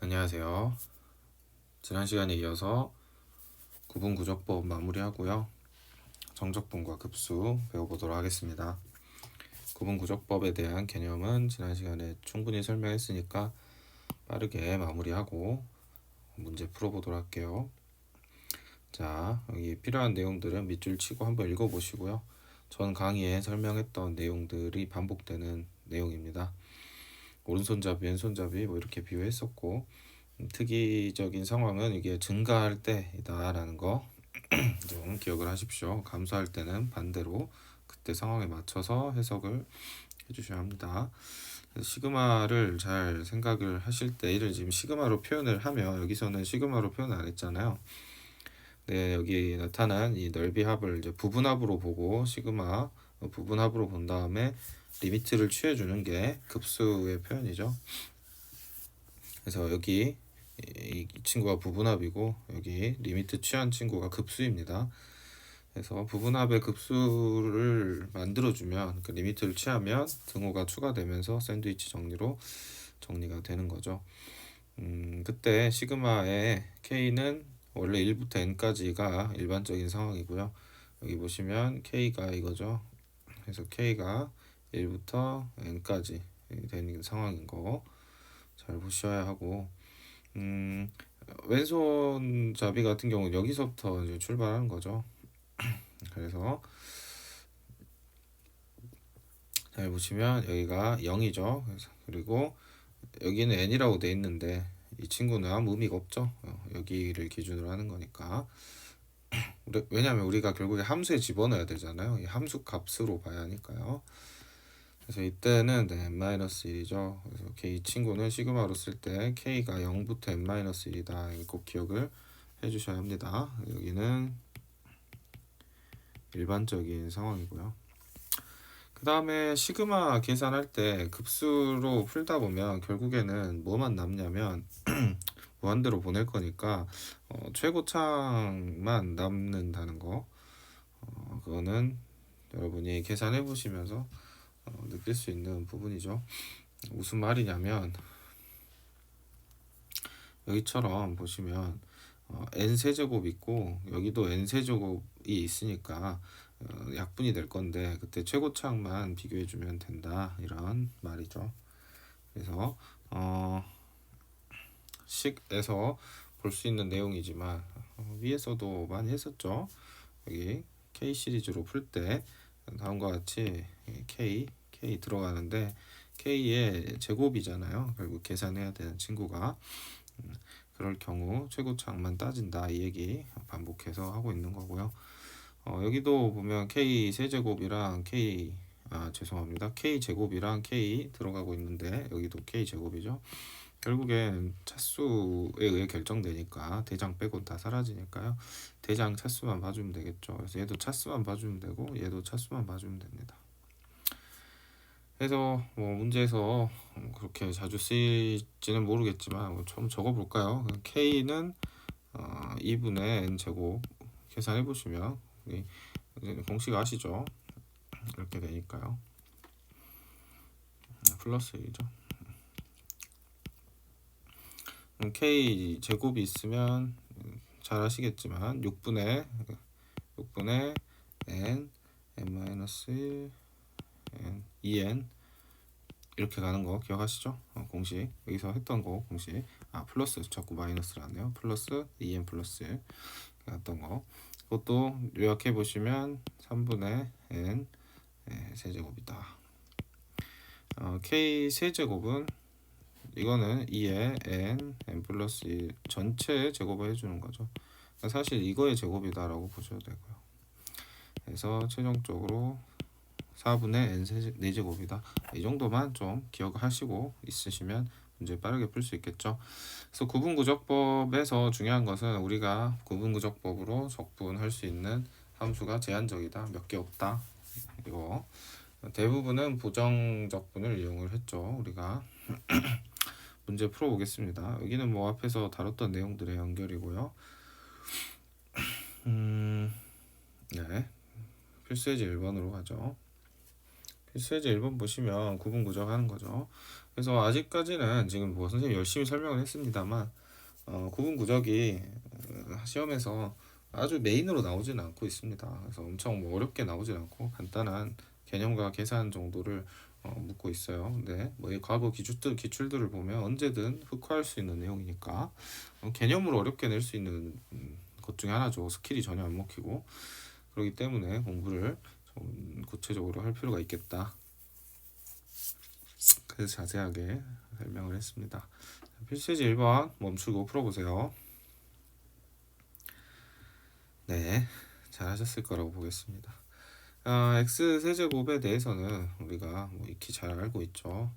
안녕하세요. 지난 시간에 이어서 구분구조법 마무리하고요. 정적분과 급수 배워보도록 하겠습니다. 구분구조법에 대한 개념은 지난 시간에 충분히 설명했으니까 빠르게 마무리하고 문제 풀어보도록 할게요. 자, 여기 필요한 내용들은 밑줄 치고 한번 읽어보시고요. 전 강의에 설명했던 내용들이 반복되는 내용입니다. 오른손잡이, 왼손잡이 뭐 이렇게 비유했었고, 특이적인 상황은 이게 증가할 때이다라는 거 좀 기억을 하십시오. 감소할 때는 반대로 그때 상황에 맞춰서 해석을 해주셔야 합니다. 시그마를 잘 생각을 하실 때 이를 지금 시그마로 표현을 하면 여기서는 시그마로 표현 안 했잖아요. 네, 여기 나타난 이 넓이 합을 이제 부분합으로 보고 시그마 부분합으로 본 다음에 리미트를 취해주는 게 급수의 표현이죠. 그래서 여기 이 친구가 부분합이고 여기 리미트 취한 친구가 급수입니다. 그래서 부분합의 급수를 만들어주면 그 리미트를 취하면 등호가 추가되면서 샌드위치 정리로 정리가 되는 거죠. 그때 시그마의 K는 원래 1부터 N까지가 일반적인 상황이고요. 여기 보시면 K가 이거죠. 그래서 K가 1부터 N까지 되는 상황인 거 잘 보셔야 하고, 왼손잡이 같은 경우는 여기서부터 이제 출발하는 거죠. 그래서 잘 보시면 여기가 0이죠. 그리고 여기는 n이라고 돼 있는데 이 친구는 아무 의미가 없죠. 여기를 기준으로 하는 거니까. 왜냐하면 우리가 결국에 함수에 집어넣어야 되잖아요. 이 함수 값으로 봐야 하니까요. 그래서 이때는 n-1이죠. 그래서 이 친구는 시그마로 쓸 때 k가 0부터 n-1이다. 꼭 기억을 해주셔야 합니다. 여기는 일반적인 상황이고요. 그 다음에 시그마 계산할 때 급수로 풀다 보면 결국에는 뭐만 남냐면 무한대로 보낼 거니까 최고창만 남는다는 거, 그거는 여러분이 계산해 보시면서 느낄 수 있는 부분이죠. 무슨 말이냐면 여기처럼 보시면 n 세제곱 있고 여기도 n 세제곱이 있으니까 약분이 될 건데 그때 최고창만 비교해 주면 된다, 이런 말이죠. 그래서 식에서 볼 수 있는 내용이지만 위에서도 많이 했었죠. 여기 K 시리즈로 풀 때 다음과 같이 K 들어가는데 K의 제곱이잖아요. 결국 계산해야 되는 친구가. 그럴 경우 최고창만 따진다, 이 얘기 반복해서 하고 있는 거고요. 여기도 보면 K 세제곱이랑 죄송합니다. K 제곱이랑 K 들어가고 있는데 여기도 K 제곱이죠. 결국엔 차수에 의해 결정되니까 대장 빼고 다 사라지니까요. 대장 차수만 봐주면 되겠죠. 그래서 얘도 차수만 봐주면 되고 얘도 차수만 봐주면 됩니다. 그래서 뭐 문제에서 그렇게 자주 쓰일지는 모르겠지만 좀 적어볼까요? K는 2분의 N제곱 계산해보시면 공식 아시죠? 이렇게 되니까요. 플러스 1이죠. K 제곱이 있으면 잘 아시겠지만 6분의 N, N-1, N, 2N 이렇게 가는 거 기억하시죠? 공식 여기서 했던 거 공식 플러스 자꾸 마이너스를 하네요. 플러스 2N 플러스 1 했던 거, 그것도 요약해 보시면 3분의 N 세제곱이다. K 세제곱은 이거는 2의 n 플러스 1 전체 제곱을 해주는 거죠. 사실 이거의 제곱이다라고 보셔도 되고요. 그래서 최종적으로 4분의 n 4제곱이다. 이 정도만 좀 기억하시고 있으시면 문제 빠르게 풀 수 있겠죠. 그래서 구분구적법에서 중요한 것은 우리가 구분구적법으로 적분할 수 있는 함수가 제한적이다, 몇 개 없다. 이거 대부분은 부정적분을 이용을 했죠. 우리가 문제 풀어보겠습니다. 여기는 뭐 앞에서 다뤘던 내용들의 연결이고요. 네, 필수예제 1번으로 가죠. 필수예제 1번 보시면 구분구적 하는 거죠. 그래서 아직까지는 지금 뭐 선생님 열심히 설명을 했습니다만 구분 구적이 시험에서 아주 메인으로 나오지는 않고 있습니다. 그래서 엄청 뭐 어렵게 나오진 않고 간단한 개념과 계산 정도를 묻고 있어요. 근데 뭐 이 과거 기출들을 보면 언제든 흑화할 수 있는 내용이니까 개념으로 어렵게 낼 수 있는 것 중에 하나죠. 스킬이 전혀 안 먹히고 그렇기 때문에 공부를 좀 구체적으로 할 필요가 있겠다. 그래서 자세하게 설명을 했습니다. 필수지 1번 멈추고 풀어보세요. 네, 잘하셨을 거라고 보겠습니다. x 세제곱에 대해서는 우리가 뭐 익히 잘 알고 있죠.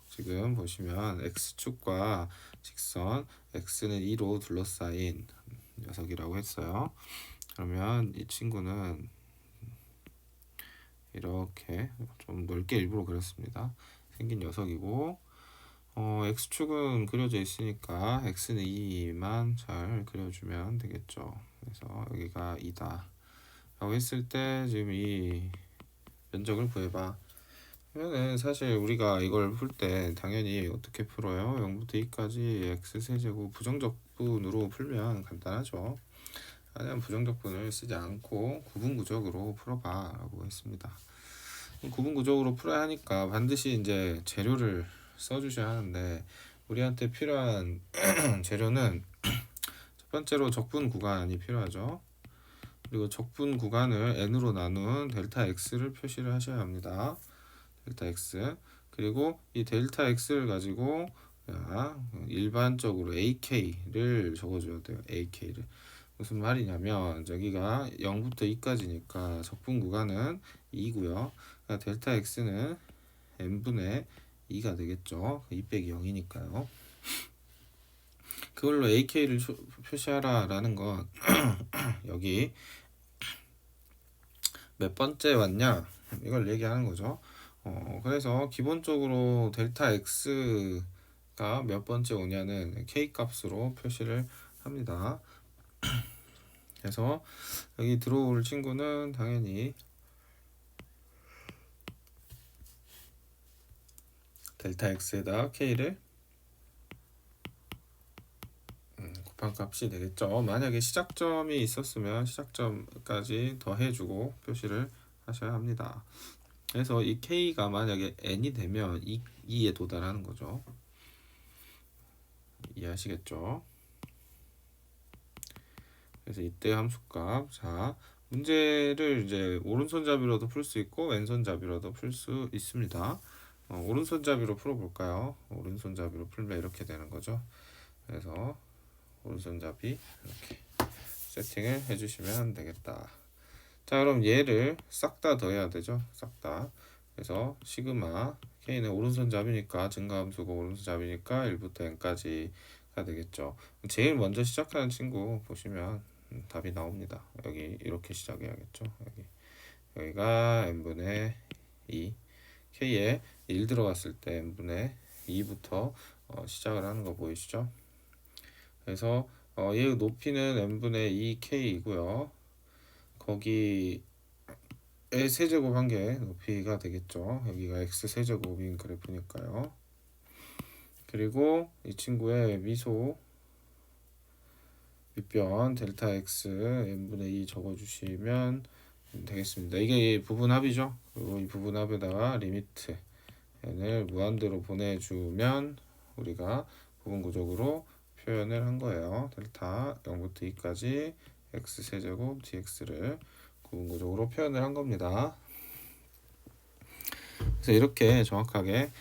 지금 보시면 x축과 직선 x는 2로 둘러싸인 녀석이라고 했어요. 그러면 이 친구는 이렇게 좀 넓게 일부러 그렸습니다. 생긴 녀석이고 x축은 그려져 있으니까 x는 2만 잘 그려주면 되겠죠. 그래서 여기가 2다 라고 했을 때 지금 이 면적을 구해봐. 그러면은 사실 우리가 이걸 풀 때 당연히 어떻게 풀어요? 0부터 2까지 x세제곱 부정적분으로 풀면 간단하죠. 아니면 부정적분을 쓰지 않고 구분구적으로 풀어봐 라고 했습니다. 구분구적으로 풀어야 하니까 반드시 이제 재료를 써주셔야 하는데 우리한테 필요한 재료는 첫 번째로 적분 구간이 필요하죠. 그리고 적분 구간을 n으로 나눈 델타 x를 표시를 하셔야 합니다. 델타 x. 그리고 이 델타 x를 가지고 일반적으로 ak를 적어줘야 돼요. ak를. 무슨 말이냐면 여기가 0부터 2까지니까 적분 구간은 2고요. 그러니까 델타 x는 n분의 2가 되겠죠. 2 빼기 0이니까요. 그걸로 ak를 표시하라 라는 건 여기 몇 번째 왔냐 이걸 얘기하는 거죠. 그래서 기본적으로 델타 x가 몇 번째 오냐는 k 값으로 표시를 합니다. 그래서 여기 들어올 친구는 당연히 델타 x에다 k를 곱한 값이 되겠죠. 만약에 시작점이 있었으면 시작점까지 더해주고 표시를 하셔야 합니다. 그래서 이 k가 만약에 n이 되면 2에 도달하는 거죠. 이해하시겠죠? 그래서 이때 함수값, 자 문제를 이제 오른손잡이로도 풀 수 있고 왼손잡이로도 풀 수 있습니다. 오른손잡이로 풀어볼까요? 오른손잡이로 풀면 이렇게 되는 거죠. 그래서 오른손잡이 이렇게 세팅을 해주시면 되겠다. 자 그럼 얘를 싹 다 더해야 되죠. 싹 다. 그래서 시그마 k는 오른손잡이니까 증가함수고 오른손잡이니까 1부터 n까지가 되겠죠. 제일 먼저 시작하는 친구 보시면 답이 나옵니다. 여기 이렇게 시작해야겠죠. 여기가 n분의 2 k에 1 들어갔을 때 n분의 2부터 시작을 하는 거 보이시죠? 그래서 얘의 높이는 n분의 2k이고요. 거기에 세제곱 한 개 높이가 되겠죠. 여기가 x 세제곱인 그래프니까요. 그리고 이 친구의 미소 밑변 델타 x n분의 2 적어주시면 되겠습니다. 이게 부분합이죠. 그리고 이 부분합에다가 리미트 n을 무한대로 보내주면 우리가 부분구적으로 표현을 한 거예요. 델타 0부터 2까지 x 세제곱 dx를 구분구적으로 표현을 한 겁니다. 그래서 이렇게 정확하게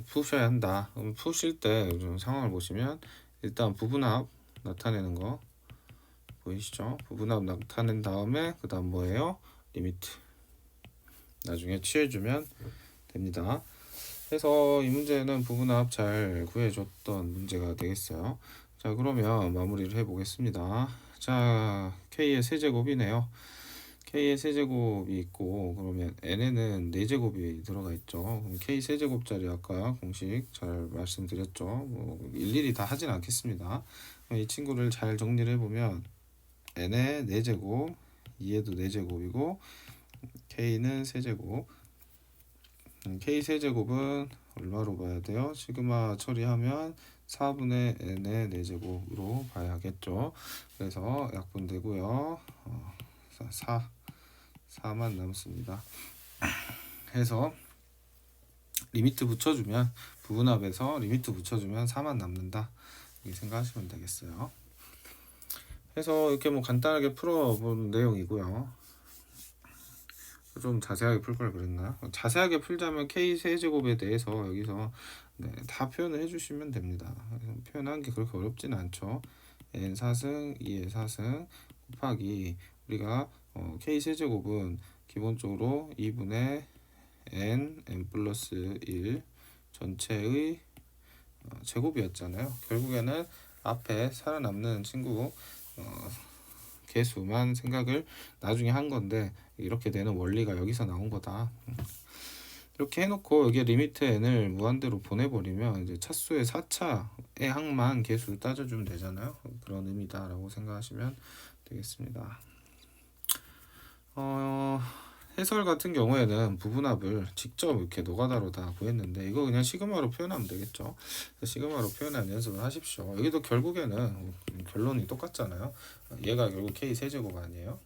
푸셔야 한다. 그럼 푸실 때 좀 상황을 보시면 일단 부분합 나타내는 거 보이시죠? 부분합 나타낸 다음에 그 다음 뭐예요? 리미트 나중에 취해주면 됩니다. 그래서 이 문제는 부분합 잘 구해줬던 문제가 되겠어요. 자 그러면 마무리를 해보겠습니다. 자 k의 세제곱이네요. k의 세제곱이 있고 그러면 n에는 4제곱이 들어가 있죠. 그럼 k 세제곱짜리 아까 공식 잘 말씀드렸죠. 뭐 일일이 다 하진 않겠습니다. 이 친구를 잘 정리를 해보면 n의 4제곱 2에도 4제곱이고 k는 세제곱 k 세제곱은 얼마로 봐야 돼요? 시그마 처리하면 4분의 n의 4제곱으로 봐야겠죠. 그래서 약분되고요. 4만 남습니다. 해서 리미트 붙여주면 부분합에서 리미트 붙여주면 4만 남는다. 이렇게 생각하시면 되겠어요. 해서 이렇게 뭐 간단하게 풀어본 내용이고요. 좀 자세하게 풀 걸 그랬나요? 자세하게 풀자면 K 세제곱에 대해서 여기서 다 표현을 해주시면 됩니다. 표현하는 게 그렇게 어렵진 않죠. n 4승 2의 4승 곱하기 우리가 K 세제곱은 기본적으로 2분의 n 플러스 1 전체의 제곱이었잖아요. 결국에는 앞에 살아남는 친구 개수만 생각을 나중에 한 건데 이렇게 되는 원리가 여기서 나온 거다. 이렇게 해놓고 여기에 리미트 n을 무한대로 보내버리면 이제 차수의 4차의 항만 개수를 따져주면 되잖아요. 그런 의미다라고 생각하시면 되겠습니다. 해설 같은 경우에는 부분합을 직접 이렇게 노가다로 다 구했는데 이거 그냥 시그마로 표현하면 되겠죠. 시그마로 표현한 연습을 하십시오. 여기도 결국에는 결론이 똑같잖아요. 얘가 결국 K 세제곱 아니에요.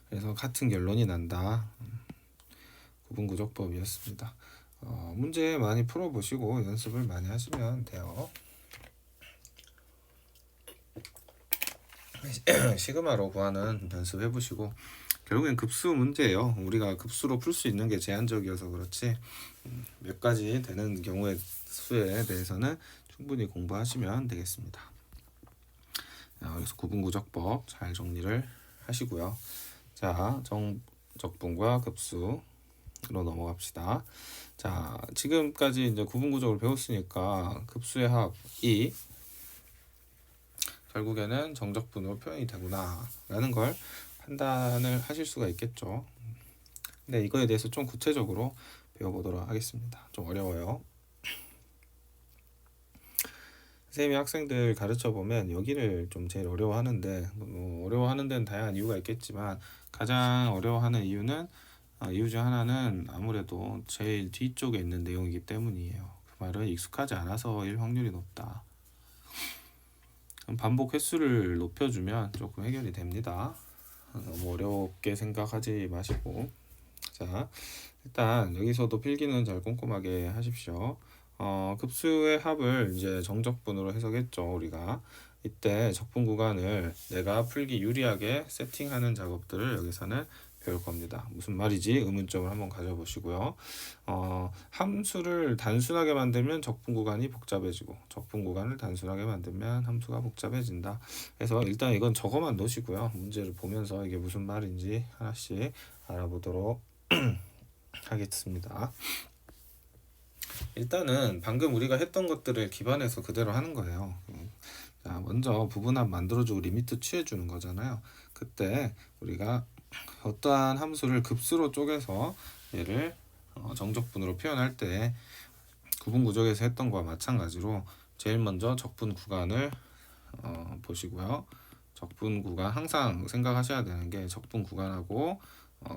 그래서 같은 결론이 난다. 구분구조법이었습니다. 문제 많이 풀어보시고 연습을 많이 하시면 돼요. 시그마로 구하는 연습해보시고 결국엔 급수 문제예요. 우리가 급수로 풀 수 있는 게 제한적이어서 그렇지 몇 가지 되는 경우의 수에 대해서는 충분히 공부하시면 되겠습니다. 그래서 구분구조법 잘 정리를 하시고요. 자, 정적분과 급수로 넘어갑시다. 자, 지금까지 이제 구분구조를 배웠으니까 급수의 합이 결국에는 정적분으로 표현이 되구나 라는 걸 판단을 하실 수가 있겠죠. 근데 이거에 대해서 좀 구체적으로 배워보도록 하겠습니다. 좀 어려워요. 선생님이 학생들 가르쳐보면 여기를 좀 제일 어려워하는데 어려워하는 데는 다양한 이유가 있겠지만 가장 어려워하는 이유는 이유 중 하나는 아무래도 제일 뒤쪽에 있는 내용이기 때문이에요. 그 말은 익숙하지 않아서일 확률이 높다. 반복 횟수를 높여주면 조금 해결이 됩니다. 너무 어렵게 생각하지 마시고 자 일단 여기서도 필기는 잘 꼼꼼하게 하십시오. 급수의 합을 이제 정적분으로 해석했죠. 우리가 이때 적분 구간을 내가 풀기 유리하게 세팅하는 작업들을 여기서는 배울 겁니다. 무슨 말이지? 의문점을 한번 가져보시고요. 함수를 단순하게 만들면 적분 구간이 복잡해지고 적분 구간을 단순하게 만들면 함수가 복잡해진다. 그래서 일단 이건 적어만 놓으시고요. 문제를 보면서 이게 무슨 말인지 하나씩 알아보도록 하겠습니다. 일단은 방금 우리가 했던 것들을 기반해서 그대로 하는 거예요. 자, 먼저 부분합 만들어주고 리미트 취해주는 거잖아요. 그때 우리가 어떠한 함수를 급수로 쪼개서 얘를 정적분으로 표현할 때 구분구조에서 했던 거와 마찬가지로 제일 먼저 적분 구간을 보시고요. 적분 구간 항상 생각하셔야 되는 게 적분 구간하고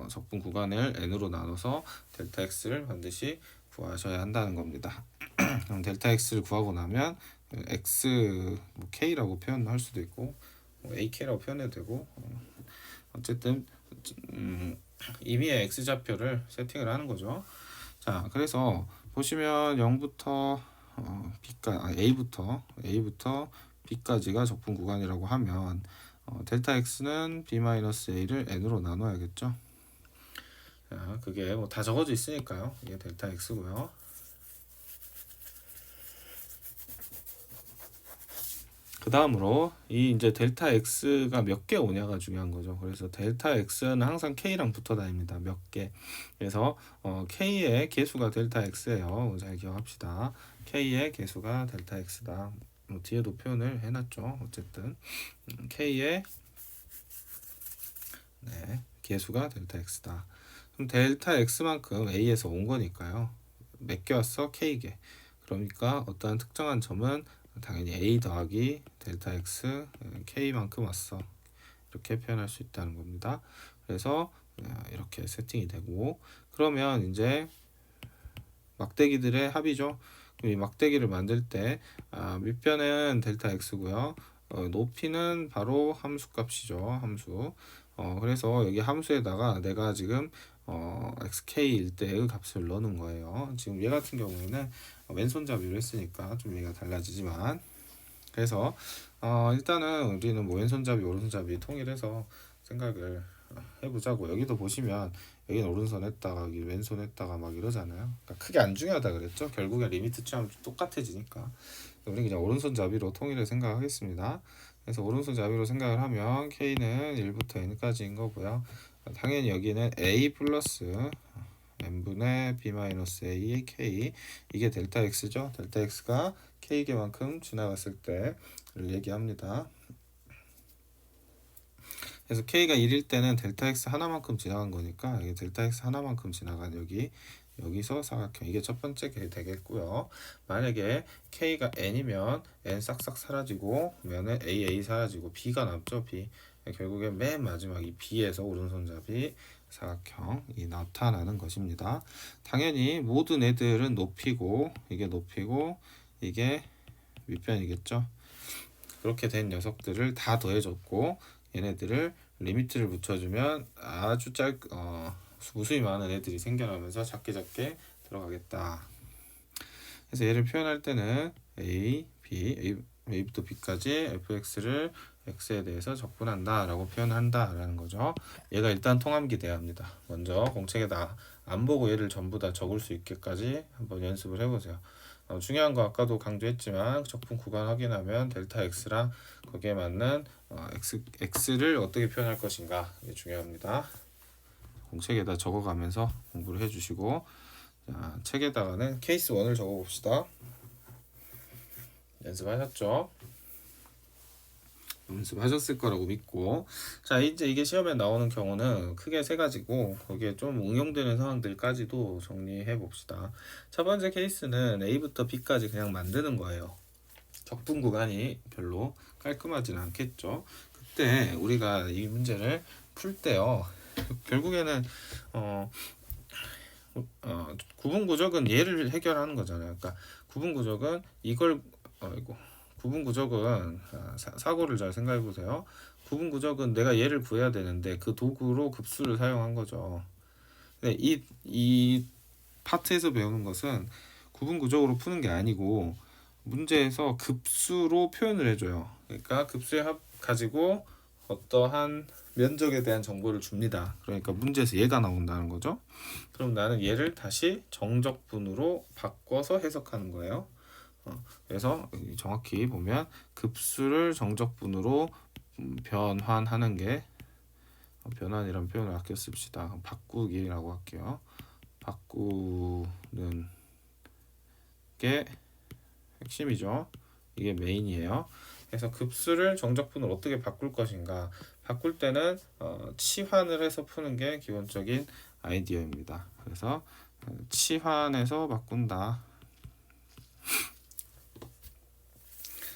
적분 구간을 n으로 나눠서 델타 x를 반드시 구하셔야 한다는 겁니다. 그럼 델타 x를 구하고 나면 x 뭐 k라고 표현할 수도 있고 ak라고 표현해도 되고 어쨌든 임의의 x좌표를 세팅을 하는 거죠. 자, 그래서 보시면 0부터 a부터 b까지가 적분 구간이라고 하면 델타 x는 b-a를 n으로 나눠야겠죠. 자, 그게 뭐 다 적어져 있으니까요. 이게 델타 x고요. 그 다음으로 이 이제 델타 x가 몇 개 오냐가 중요한 거죠. 그래서 델타 x는 항상 k랑 붙어 다닙니다. 몇 개. 그래서 k의 개수가 델타 x예요. 잘 기억합시다. k의 개수가 델타 x다. 뭐 뒤에도 표현을 해놨죠. 어쨌든 k의 개수가 델타 x다. 그럼 델타 x만큼 a에서 온 거니까요. 몇 개 왔어? k개. 그러니까 어떠한 특정한 점은 당연히 a 더하기 델타 x k만큼 왔어. 이렇게 표현할 수 있다는 겁니다. 그래서 이렇게 세팅이 되고 그러면 이제 막대기들의 합이죠. 이 막대기를 만들 때 밑변은 델타 x고요. 높이는 바로 함수 값이죠. 함수. 그래서 여기 함수에다가 내가 지금 xk일 때의 값을 넣는 거예요. 지금 얘 같은 경우에는 왼손잡이로 했으니까 좀 얘가 달라지지만, 그래서 일단은 우리는 뭐 왼손잡이 오른손잡이 통일해서 생각을 해보자고. 여기도 보시면 여기는 오른손 했다가 여기 왼손 했다가 막 이러잖아요. 그러니까 크게 안 중요하다 그랬죠. 결국엔 리미트 취하면 똑같아지니까 우리 그냥 오른손잡이로 통일을 생각하겠습니다. 그래서 오른손잡이로 생각을 하면 k는 1부터 n까지인 거고요. 당연히 여기는 a 플러스 n분의 b-a의 k, 이게 델타 x죠. 델타 x가 k개만큼 지나갔을 때를 얘기합니다. 그래서 k가 1일 때는 델타 x 하나만큼 지나간 거니까 이게 델타 x 하나만큼 지나간 여기서 사각형, 이게 첫 번째 게 되겠고요. 만약에 k가 n이면 n 싹싹 사라지고 면은 a 사라지고 b가 남죠. b. 결국엔 맨 마지막 이 b에서 오른손잡이 사각형이 나타나는 것입니다. 당연히 모든 애들은 높이고 이게 높이고 이게 밑변이겠죠. 그렇게 된 녀석들을 다 더해줬고 얘네들을 리미트를 붙여주면 아주 무수히 많은 애들이 생겨나면서 작게 들어가겠다. 그래서 얘를 표현할 때는 a부터 b까지 fx를 x에 대해서 적분한다 라고 표현한다 라는 거죠. 얘가 일단 통함기돼야 합니다. 먼저 공책에다 안 보고 얘를 전부 다 적을 수 있게까지 한번 연습을 해보세요. 중요한 거 아까도 강조했지만 적분 구간 확인하면 델타 x랑 거기에 맞는 x를 어떻게 표현할 것인가, 이게 중요합니다. 공책에다 적어가면서 공부를 해주시고, 자, 책에다가는 케이스 1을 적어봅시다. 연습하셨죠? 연습하셨을 거라고 믿고, 자, 이제 이게 시험에 나오는 경우는 크게 세 가지고 거기에 좀 응용되는 상황들까지도 정리해 봅시다. 첫 번째 케이스는 A부터 B까지 그냥 만드는 거예요. 적분 구간이 별로 깔끔하진 않겠죠. 그때 우리가 이 문제를 풀 때요, 결국에는 구분구적은 얘를 해결하는 거잖아요. 그러니까 구분구적은 이걸 구분구적은 사고를 잘 생각해 보세요. 구분구적은 내가 얘를 구해야 되는데 그 도구로 급수를 사용한 거죠. 근데 이 파트에서 배우는 것은 구분구적으로 푸는 게 아니고 문제에서 급수로 표현을 해줘요. 그러니까 급수의 합 가지고 어떠한 면적에 대한 정보를 줍니다. 그러니까 문제에서 얘가 나온다는 거죠. 그럼 나는 얘를 다시 정적분으로 바꿔서 해석하는 거예요. 그래서 정확히 보면 급수를 정적분으로 변환하는 게, 변환이라는 표현을 아껴 씁시다. 바꾸기라고 할게요. 바꾸는 게 핵심이죠. 이게 메인이에요. 그래서 급수를 정적분으로 어떻게 바꿀 것인가, 바꿀 때는 치환을 해서 푸는 게 기본적인 아이디어입니다. 그래서 치환해서 바꾼다.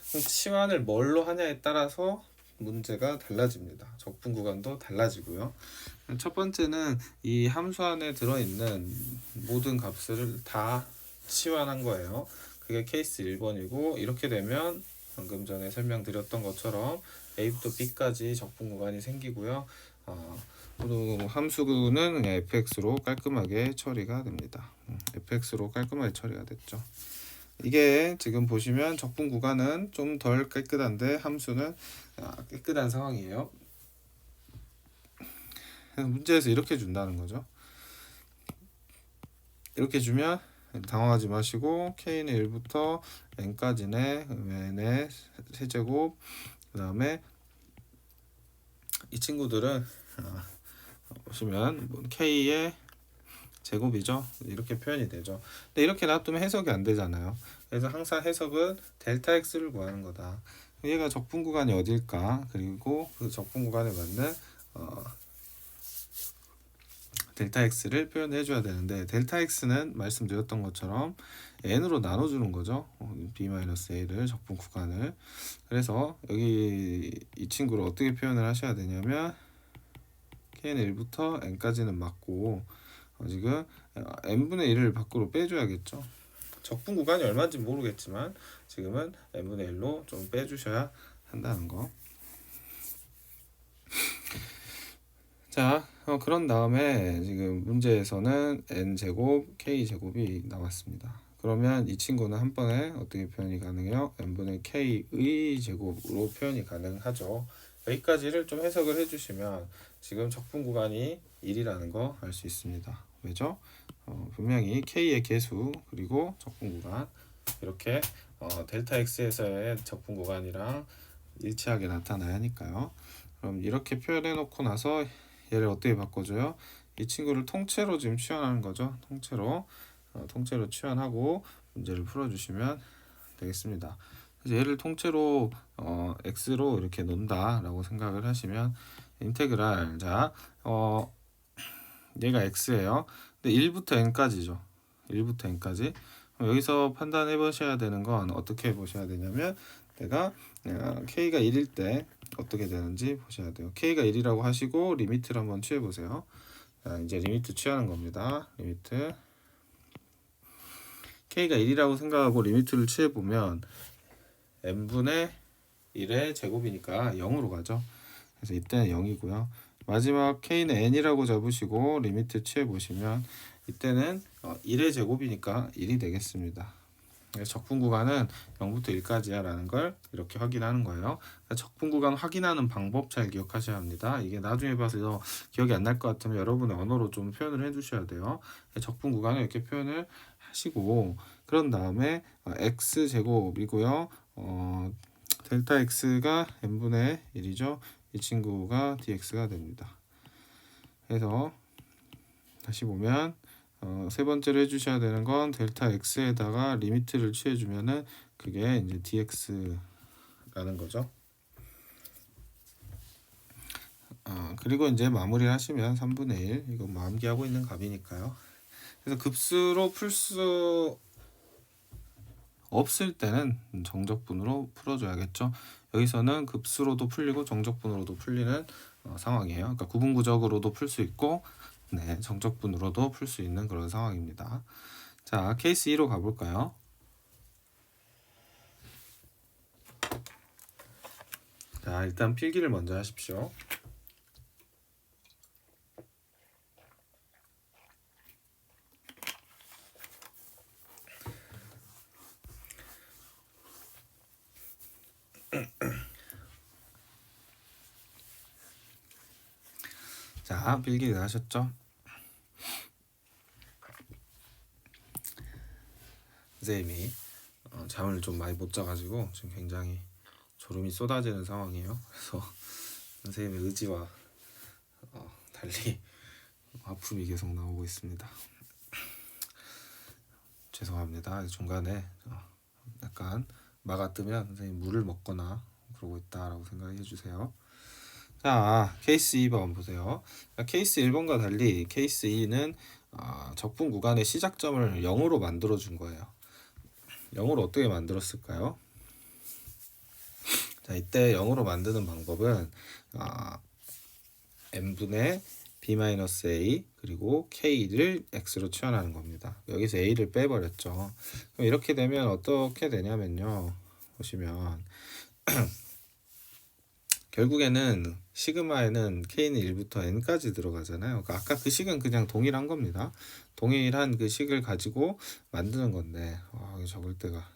치환을 뭘로 하냐에 따라서 문제가 달라집니다. 적분 구간도 달라지고요. 첫 번째는 이 함수 안에 들어있는 모든 값을 다 치환한 거예요. 그게 케이스 1번이고, 이렇게 되면 방금 전에 설명드렸던 것처럼 A부터 B까지 적분 구간이 생기고요. 그리고 함수는 그냥 fx로 깔끔하게 처리가 됩니다. fx로 깔끔하게 처리가 됐죠. 이게 지금 보시면 적분 구간은 좀 덜 깨끗한데 함수는 깨끗한 상황이에요. 그래서 문제에서 이렇게 준다는 거죠. 이렇게 주면 당황하지 마시고 k는 1부터 n까지네, n의 세제곱, 그 다음에 이 친구들은 보시면 k의 제곱이죠. 이렇게 표현이 되죠. 근데 이렇게 놔두면 해석이 안 되잖아요. 그래서 항상 해석은 델타 x를 구하는 거다. 얘가 적분 구간이 어딜까? 그리고 그 적분 구간에 맞는 델타 x를 표현해 줘야 되는데, 델타 x는 말씀드렸던 것처럼 n으로 나눠주는 거죠. b-a를 적분 구간을. 그래서 여기 이 친구를 어떻게 표현을 하셔야 되냐면 k는 1부터 n까지는 맞고 지금 n분의 1을 밖으로 빼줘야겠죠. 적분 구간이 얼마인지 모르겠지만 지금은 n분의 1로 좀 빼주셔야 한다는 거. 자, 그런 다음에 지금 문제에서는 n제곱 k제곱이 나왔습니다. 그러면 이 친구는 한 번에 어떻게 표현이 가능해요? n분의 k의 제곱으로 표현이 가능하죠. 여기까지를 좀 해석을 해주시면 지금 적분 구간이 1이라는 거 알 수 있습니다. 왜죠? 분명히 k의 개수 그리고 적분 구간 이렇게 델타 x에서의 적분 구간이랑 일치하게 나타나야 하니까요. 그럼 이렇게 표현해 놓고 나서 얘를 어떻게 바꿔줘요? 이 친구를 통째로 지금 치환하는 거죠. 통째로 치환하고 문제를 풀어주시면 되겠습니다. 그래서 얘를 통째로 x로 이렇게 놓는다라고 생각을 하시면 인테그랄 자 얘가 x예요. 근데 1부터 n까지죠. 1부터 n까지. 여기서 판단해 보셔야 되는 건 어떻게 보셔야 되냐면 내가 k가 1일 때 어떻게 되는지 보셔야 돼요. k가 1이라고 하시고 리미트를 한번 취해 보세요. 자, 이제 리미트 취하는 겁니다. 리미트 k가 1이라고 생각하고 리미트를 취해 보면 n분의 1의 제곱이니까 0으로 가죠. 그래서 이때는 0이고요. 마지막 k는 n이라고 잡으시고 리미트 취해 보시면 이때는 1의 제곱이니까 1이 되겠습니다. 적분 구간은 0부터 1까지야 라는 걸 이렇게 확인하는 거예요. 적분 구간 확인하는 방법 잘 기억하셔야 합니다. 이게 나중에 봐서 기억이 안 날 것 같으면 여러분의 언어로 좀 표현을 해 주셔야 돼요. 적분 구간을 이렇게 표현을 하시고 그런 다음에 x제곱이고요. 델타 x가 n분의 1이죠. 이 친구가 dx가 됩니다. 그래서 다시 보면 세 번째로 해주셔야 되는 건 델타 x에다가 리미트를 취해주면은 그게 이제 dx라는 거죠. 그리고 이제 마무리를 하시면 3분의 1 이거 뭐 암기하고 있는 값이니까요. 그래서 급수로 풀 수 없을 때는 정적분으로 풀어줘야겠죠. 여기서는 급수로도 풀리고 정적분으로도 풀리는 상황이에요. 그러니까 구분구적으로도 풀 수 있고 네, 정적분으로도 풀 수 있는 그런 상황입니다. 자, 케이스 2로 가볼까요? 자, 일단 필기를 먼저 하십시오. 자, 필기를 하셨죠? 선생님이 잠을 좀 많이 못 자가지고 지금 굉장히 졸음이 쏟아지는 상황이에요. 그래서 선생님의 의지와 달리 아픔이 계속 나오고 있습니다. 죄송합니다. 중간에 약간 마가 뜨면 선생님 물을 먹거나 그러고 있다라고 생각해 주세요. 자, 케이스 2번 보세요. 케이스 1번과 달리 케이스 2는 적분 구간의 시작점을 0으로 만들어 준 거예요. 0으로 어떻게 만들었을까요? 자, 이때 0으로 만드는 방법은 n분의 b-a 그리고 k를 x로 치환하는 겁니다. 여기서 a를 빼버렸죠. 그럼 이렇게 되면 어떻게 되냐면요. 보시면 결국에는 시그마에는 k는 1부터 n까지 들어가잖아요. 그러니까 아까 그 식은 그냥 동일한 겁니다. 동일한 그 식을 가지고 만드는 건데 적을 때가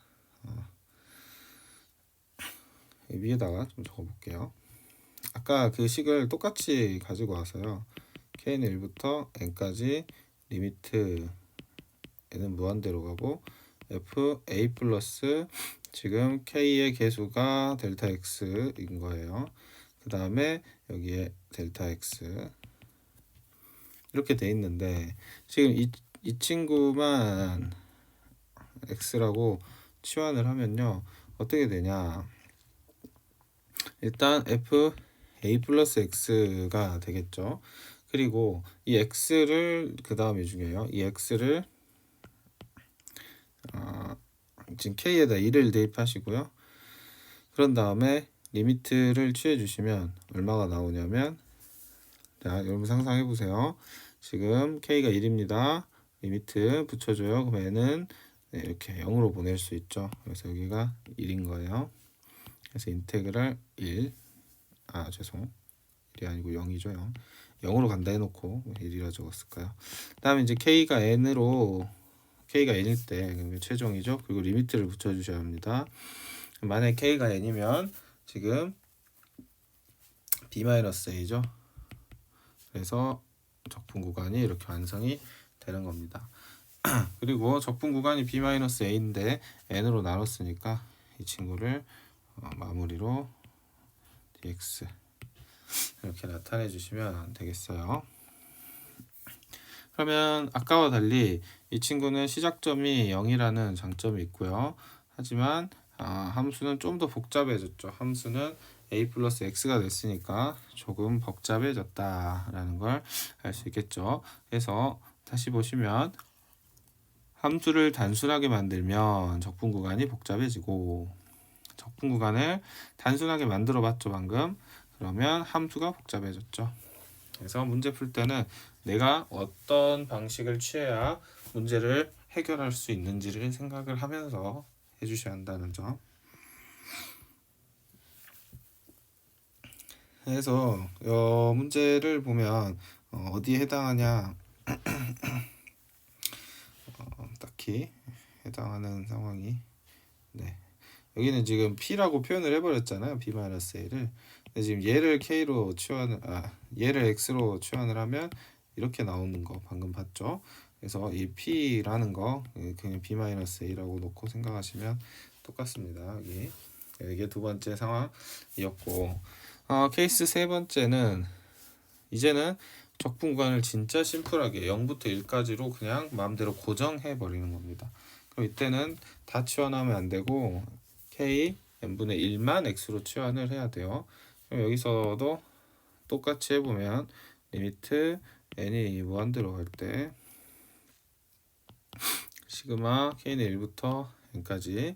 위에다가 좀 적어볼게요. 아까 그 식을 똑같이 가지고 와서요. k는 1부터 n까지 리미트 n은 무한대로 가고 f a 플러스 지금 k의 개수가 델타 x인 거예요. 그 다음에 여기에 델타 x 이렇게 돼 있는데 지금 이 친구만 x라고 치환을 하면요 어떻게 되냐 일단 f a 플러스 x가 되겠죠. 그리고 이 x를 그 다음이 중요해요. 이 x를 지금 k에다 1을 대입하시고요. 그런 다음에 리미트를 취해 주시면 얼마가 나오냐면 자 여러분 상상해 보세요. 지금 k가 1입니다. 리미트 붙여줘요. 그럼 n은 이렇게 0으로 보낼 수 있죠. 그래서 여기가 1인 거예요. 그래서 인테그랄 1, 죄송, 1이 아니고 0이죠. 0. 0으로 간다 해놓고 1이라 적었을까요? 그 다음에 이제 k가 n으로, k가 n일 때 그러면 최종이죠. 그리고 리미트를 붙여주셔야 합니다. 만약에 k가 n이면 지금 b-a죠. 그래서 적분 구간이 이렇게 완성이 되는 겁니다. 그리고 적분 구간이 b-a인데 n으로 나눴으니까 이 친구를 마무리로 dx 이렇게 나타내 주시면 되겠어요. 그러면 아까와 달리 이 친구는 시작점이 0이라는 장점이 있고요. 하지만 함수는 좀 더 복잡해졌죠. 함수는 a 플러스 x가 됐으니까 조금 복잡해졌다라는 걸 알 수 있겠죠. 그래서 다시 보시면 함수를 단순하게 만들면 적분 구간이 복잡해지고, 적분 구간을 단순하게 만들어 봤죠 방금. 그러면 함수가 복잡해졌죠. 그래서 문제 풀 때는 내가 어떤 방식을 취해야 문제를 해결할 수 있는지를 생각을 하면서 해주셔야 한다는 점. 그래서 문제를 보면 어디에 해당하냐, 딱히 해당하는 상황이, 네, 여기는 지금 p라고 표현을 해버렸잖아요. b-a를. 근데 지금 얘를 k로 얘를 x로 치환을 하면 이렇게 나오는 거 방금 봤죠. 그래서 이 p라는 거 그냥 b-a라고 놓고 생각하시면 똑같습니다. 이게 두 번째 상황이었고, 케이스 세 번째는 이제는 적분 구간을 진짜 심플하게 0부터 1까지로 그냥 마음대로 고정해 버리는 겁니다. 그럼 이때는 다 치환하면 안 되고 k n분의 1만 x로 치환을 해야 돼요. 그럼 여기서도 똑같이 해보면 리미트 n이 무한 들어갈 때 시그마 k는 1부터 n까지,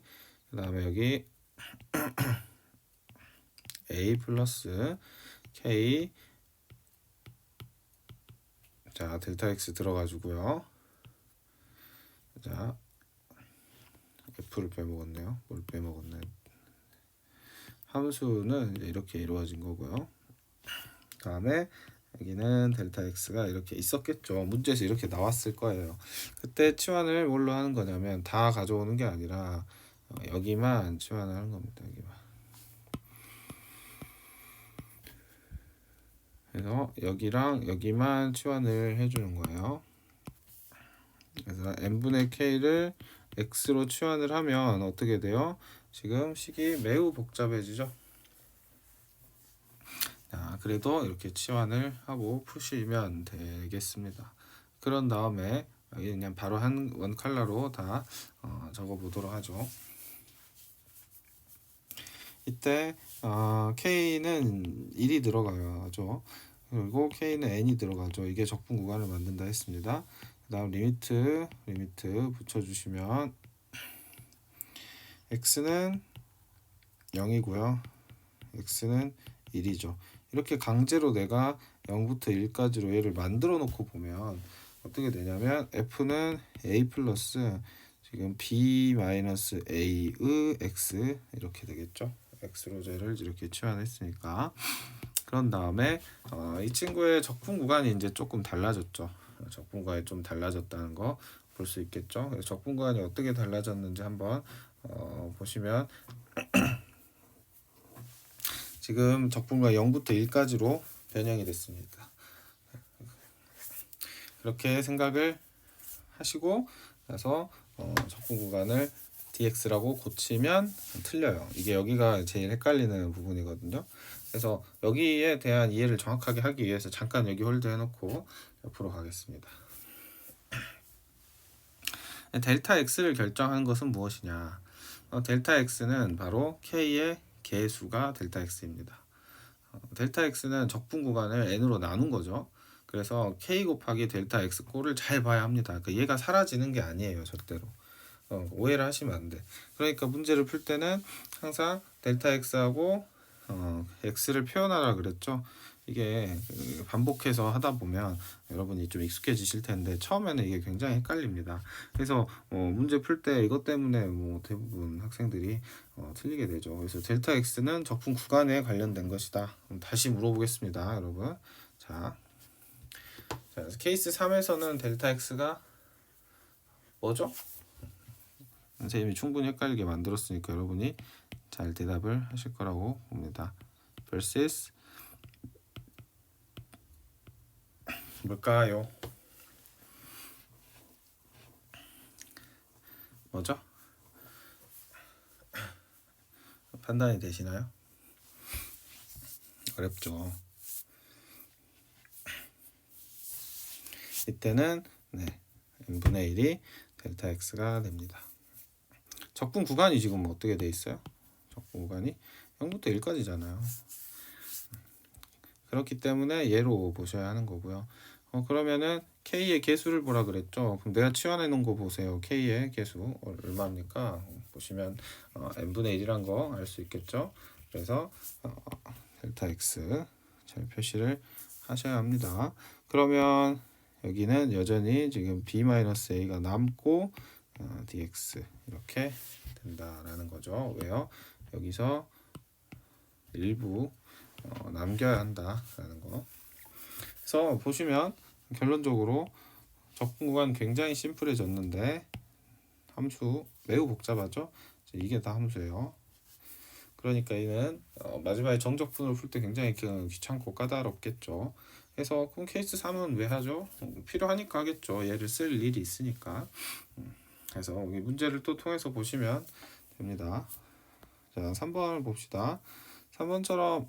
그 다음에 여기 a 플러스 k, 자 델타 x 들어가지고요. 자 f를 빼먹었네요. 뭘 빼먹었네. 함수는 이제 이렇게 이루어진 거고요. 다음에 여기는 델타 x가 이렇게 있었겠죠. 문제에서 이렇게 나왔을 거예요. 그때 치환을 뭘로 하는 거냐면 다 가져오는 게 아니라 여기만 치환을 하는 겁니다. 여기만. 그래서 여기랑 여기만 치환을 해주는 거예요. 그래서 n분의 k를 x로 치환을 하면 어떻게 돼요? 지금 식이 매우 복잡해지죠. 그래도 이렇게 치환을 하고 푸시면 되겠습니다. 그런 다음에 여기 그냥 바로 원 컬러로 다 적어 보도록 하죠. 이때 k는 1이 들어가죠. 그리고 k는 n이 들어가죠. 이게 적분 구간을 만든다 했습니다. 그 다음 리미트 붙여주시면 x는 0이고요. x는 1이죠. 이렇게 강제로 내가 0부터 1까지로 얘를 만들어 놓고 보면 어떻게 되냐면 f는 a 플러스 지금 b-a의 x 이렇게 되겠죠. x로 쟤를 이렇게 치환했으니까. 그런 다음에 이 친구의 적분 구간이 이제 조금 달라졌죠. 적분 구간이 좀 달라졌다는 거 볼 수 있겠죠. 그래서 적분 구간이 어떻게 달라졌는지 한번 보시면 지금 적분과 0부터 1까지로 변형이 됐습니다. 그렇게 생각을 하시고 나서 적분 구간을 dx라고 고치면 틀려요. 이게 여기가 제일 헷갈리는 부분이거든요. 그래서 여기에 대한 이해를 정확하게 하기 위해서 잠깐 여기 홀드 해놓고 옆으로 가겠습니다. 델타 x를 결정하는 것은 무엇이냐? 델타 x는 바로 k의 개수가 델타 x입니다. 델타 x는 적분 구간을 n으로 나눈 거죠. 그래서 k 곱하기 델타 x 꼴을 잘 봐야 합니다. 그러니까 얘가 사라지는 게 아니에요, 절대로. 오해를 하시면 안 돼. 그러니까 문제를 풀 때는 항상 델타 x하고 x를 표현하라 그랬죠. 이게 반복해서 하다 보면 여러분이 좀 익숙해지실 텐데 처음에는 이게 굉장히 헷갈립니다. 그래서 문제 풀 때 이것 때문에 뭐 대부분 학생들이 틀리게 되죠. 그래서 델타 x는 적분 구간에 관련된 것이다. 다시 물어보겠습니다, 여러분. 자, 케이스 3에서는 델타 x가 뭐죠? 선생님이 충분히 헷갈리게 만들었으니까 여러분이 잘 대답을 하실 거라고 봅니다. versus 뭘까요? 뭐죠? 판단이 되시나요? 어렵죠. 이때는 n분의 1이 델타 x가 됩니다. 적분 구간이 지금 어떻게 돼 있어요? 적분 구간이 0부터 1까지잖아요. 그렇기 때문에 얘로 보셔야 하는 거고요. 그러면은 k의 개수를 보라 그랬죠. 그럼 내가 치환해 놓은 거 보세요. k의 개수 얼마입니까? 보시면 n분의 1이란 거 알 수 있겠죠. 그래서 델타 x 잘 표시를 하셔야 합니다. 그러면 여기는 여전히 지금 b-a가 남고 dx 이렇게 된다라는 거죠. 왜요? 여기서 일부 남겨야 한다라는 거. 그래서 보시면 결론적으로 적분 구간 굉장히 심플해졌는데 함수 매우 복잡하죠. 이게 다 함수예요. 그러니까 이는 마지막에 정적분을 풀 때 굉장히 귀찮고 까다롭겠죠. 그래서 그럼 케이스 3은 왜 하죠? 필요하니까 하겠죠. 얘를 쓸 일이 있으니까. 그래서 여기 문제를 또 통해서 보시면 됩니다. 자, 3번을 봅시다. 3번처럼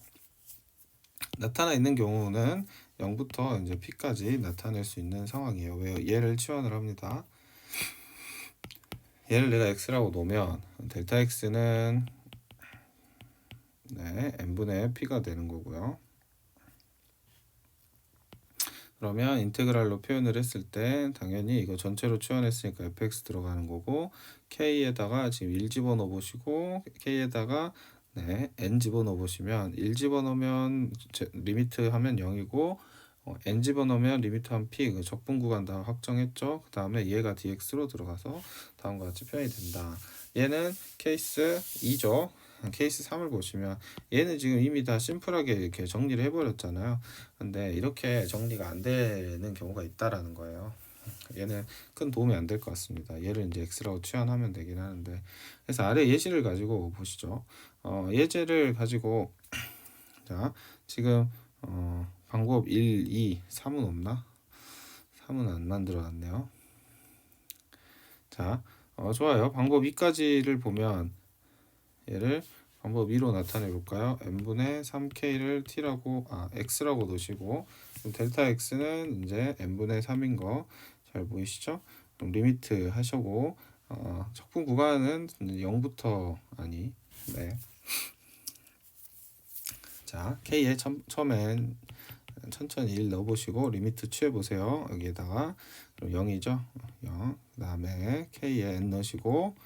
나타나 있는 경우는 0부터 이제 p까지 나타낼 수 있는 상황이에요. 왜요? 얘를 치환을 합니다. 얘를 내가 x라고 놓으면 델타 x는 n분의 p가 되는 거고요. 그러면 인테그랄로 표현을 했을 때 당연히 이거 전체로 치환했으니까 fx 들어가는 거고 k에다가 지금 1 집어넣어 보시고 k에다가 n 집어넣어 보시면 1 집어넣으면 리미트 하면 0이고 n 집어넣으면 리미트 한 p 그 적분 구간 다 확정했죠. 그 다음에 얘가 dx로 들어가서 다음과 같이 표현이 된다. 얘는 케이스 2죠. 케이스 3을 보시면 얘는 지금 이미 다 심플하게 이렇게 정리를 해버렸잖아요. 근데 이렇게 정리가 안 되는 경우가 있다라는 거예요. 얘는 큰 도움이 안 될 것 같습니다. 얘를 이제 x라고 치환하면 되긴 하는데 그래서 아래 예시를 가지고 보시죠. 예제를 가지고 자 지금 방법 1, 2, 3은 없나? 3은 안 만들어 놨네요. 자 좋아요. 방법 2까지를 보면 얘를 방법 2로 나타내 볼까요? n분의 3k를 t라고 x라고 놓으시고 그럼 델타 x는 이제 n분의 3인 거 잘 보이시죠? 그럼 리미트 하시고 적분 구간은 0부터 자 k에 처음엔 천천히 1 넣어보시고 리미트 취해보세요. 여기에다가 0이죠. 0. 그 다음에 k에 n 넣으시고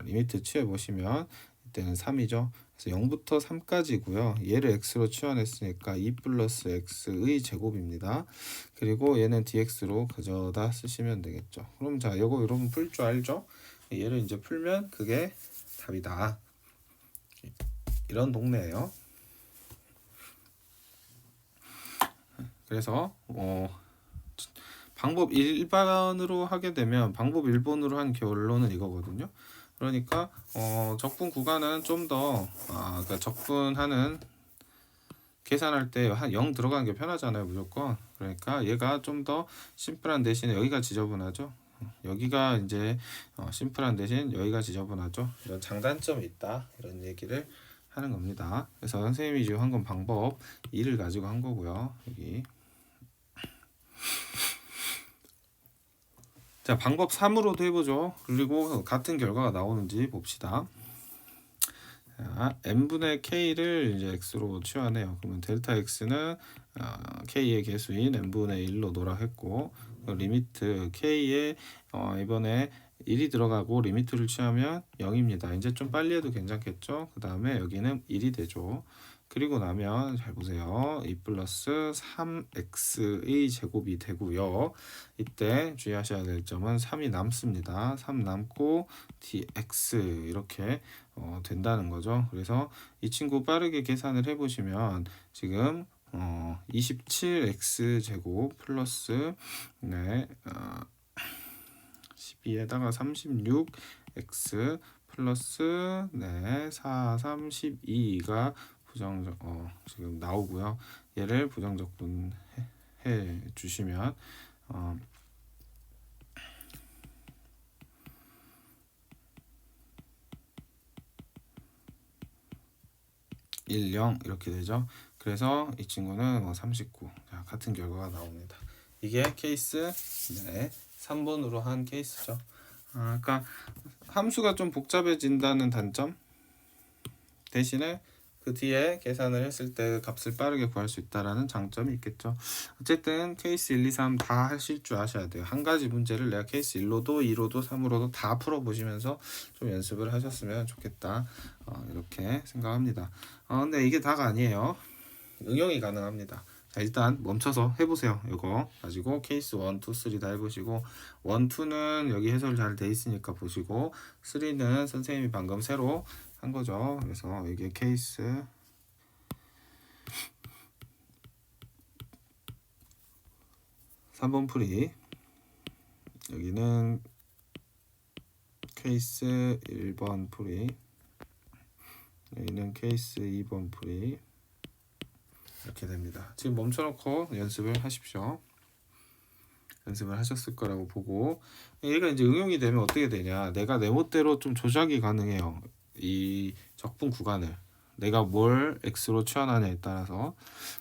리미트 취해보시면 이때는 3이죠. 그래서 0부터 3까지고요. 얘를 x로 치환했으니까 2 플러스 x의 제곱입니다. 그리고 얘는 dx로 가져다 쓰시면 되겠죠. 그럼 자 이거 여러분 풀 줄 알죠? 얘를 이제 풀면 그게 답이다. 이런 동네예요. 그래서 방법 1번으로 하게 되면 방법 1번으로 한 결론은 이거거든요. 그러니까 적분 구간은 좀 더 그러니까 적분하는 계산할 때 한 0 들어가는 게 편하잖아요, 무조건. 그러니까 얘가 좀 더 심플한 대신에 여기가 지저분하죠. 여기가 이제 심플한 대신 여기가 지저분하죠. 이런 장단점이 있다. 이런 얘기를 하는 겁니다. 그래서 선생님이 지금 한 건 방법 2를 가지고 한 거고요. 여기 자 방법 3으로도 해보죠. 그리고 같은 결과가 나오는지 봅시다. 자, n분의 k를 이제 x로 치환해요. 그러면 델타 x는 k의 개수인 n분의 1로 놓으라 했고 리미트 k의 이번에 1이 들어가고 리미트를 취하면 0입니다. 이제 좀 빨리 해도 괜찮겠죠? 그 다음에 여기는 1이 되죠. 그리고 나면 잘 보세요. 2 플러스 3x의 제곱이 되고요. 이때 주의하셔야 될 점은 3이 남습니다. 3 남고 dx 이렇게 된다는 거죠. 그래서 이 친구 빠르게 계산을 해보시면 지금 27x 제곱 플러스 12에다가 36x 플러스 4, 32가 부정적 지금 나오고요. 얘를 부정적분 해 주시면 10 이렇게 되죠. 그래서 이 친구는 39. 자, 같은 결과가 나옵니다. 이게 케이스 3번으로 한 케이스죠. 그러니까 함수가 좀 복잡해진다는 단점 대신에 그 뒤에 계산을 했을 때 값을 빠르게 구할 수 있다라는 장점이 있겠죠. 어쨌든 케이스 1, 2, 3 다 하실 줄 아셔야 돼요. 한 가지 문제를 내가 케이스 1로도 2로도 3으로도 다 풀어보시면서 좀 연습을 하셨으면 좋겠다. 이렇게 생각합니다. 근데 이게 다가 아니에요. 응용이 가능합니다. 자, 일단 멈춰서 해보세요. 이거 가지고 케이스 1, 2, 3 다 해보시고 1, 2는 여기 해설 잘 돼 있으니까 보시고 3는 선생님이 방금 새로 한 거죠. 그래서 이게 케이스 3번 풀이, 여기는 케이스 1번 풀이, 여기는 케이스 2번 풀이 이렇게 됩니다. 지금 멈춰놓고 연습을 하십시오. 연습을 하셨을 거라고 보고, 얘가 이제 응용이 되면 어떻게 되냐, 내가 내 멋대로 좀 조작이 가능해요. 이 적분 구간을 내가 뭘 x로 취하느냐에 따라서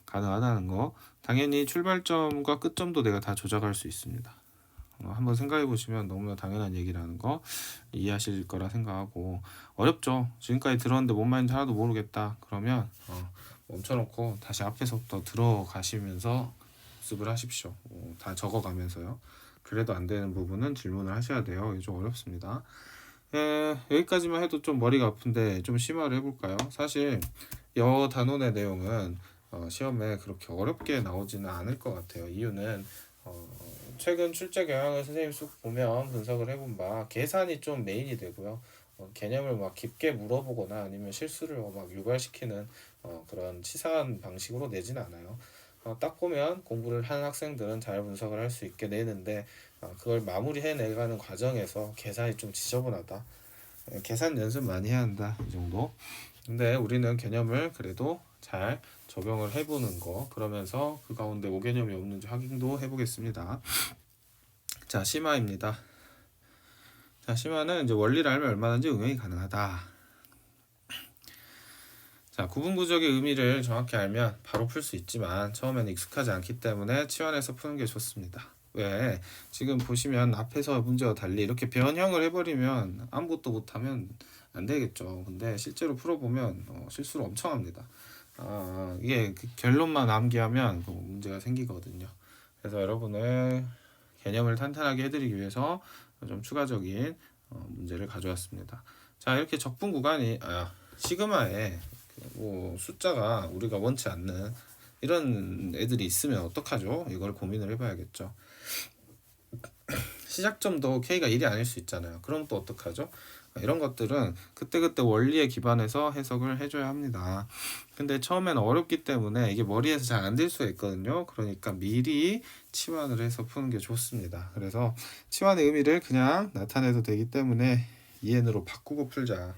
가능하다는 거. 당연히 출발점과 끝점도 내가 다 조작할 수 있습니다. 한번 생각해 보시면 너무나 당연한 얘기라는 거 이해하실 거라 생각하고, 어렵죠. 지금까지 들었는데 뭔 말인지 하나도 모르겠다 그러면 멈춰놓고 다시 앞에서부터 들어가시면서 연습을 하십시오. 다 적어가면서요. 그래도 안 되는 부분은 질문을 하셔야 돼요. 이게 좀 어렵습니다. 여기까지만 해도 좀 머리가 아픈데 좀 심화를 해볼까요? 사실 여 단원의 내용은 시험에 그렇게 어렵게 나오지는 않을 것 같아요. 이유는 최근 출제 경향을 선생님 쑥 보면 분석을 해본 바 계산이 좀 메인이 되고요. 개념을 막 깊게 물어보거나 아니면 실수를 막 유발시키는 그런 치사한 방식으로 내진 않아요. 딱 보면 공부를 하는 학생들은 잘 분석을 할 수 있게 내는데 그걸 마무리해 내가는 과정에서 계산이 좀 지저분하다. 계산 연습 많이 해야 한다. 이 정도. 근데 우리는 개념을 그래도 잘 적용을 해보는 거, 그러면서 그 가운데 오개념이 없는지 확인도 해보겠습니다. 자, 심화입니다. 자, 심화는 이제 원리를 알면 얼마든지 응용이 가능하다. 자, 구분구적의 의미를 정확히 알면 바로 풀 수 있지만 처음에는 익숙하지 않기 때문에 치환해서 푸는 게 좋습니다. 왜? 지금 보시면 앞에서 문제와 달리 이렇게 변형을 해버리면 아무것도 못하면 안 되겠죠. 근데 실제로 풀어보면 실수를 엄청 합니다. 이게 그 결론만 암기하면 문제가 생기거든요. 그래서 여러분의 개념을 탄탄하게 해드리기 위해서 좀 추가적인 문제를 가져왔습니다. 자, 이렇게 적분 구간이 시그마에 뭐 숫자가 우리가 원치 않는 이런 애들이 있으면 어떡하죠? 이걸 고민을 해봐야겠죠. 시작점도 K가 1이 아닐 수 있잖아요. 그럼 또 어떡하죠? 이런 것들은 그때그때 원리에 기반해서 해석을 해줘야 합니다. 근데 처음에는 어렵기 때문에 이게 머리에서 잘 안 될 수가 있거든요. 그러니까 미리 치환을 해서 푸는 게 좋습니다. 그래서 치환의 의미를 그냥 나타내도 되기 때문에 EN으로 바꾸고 풀자.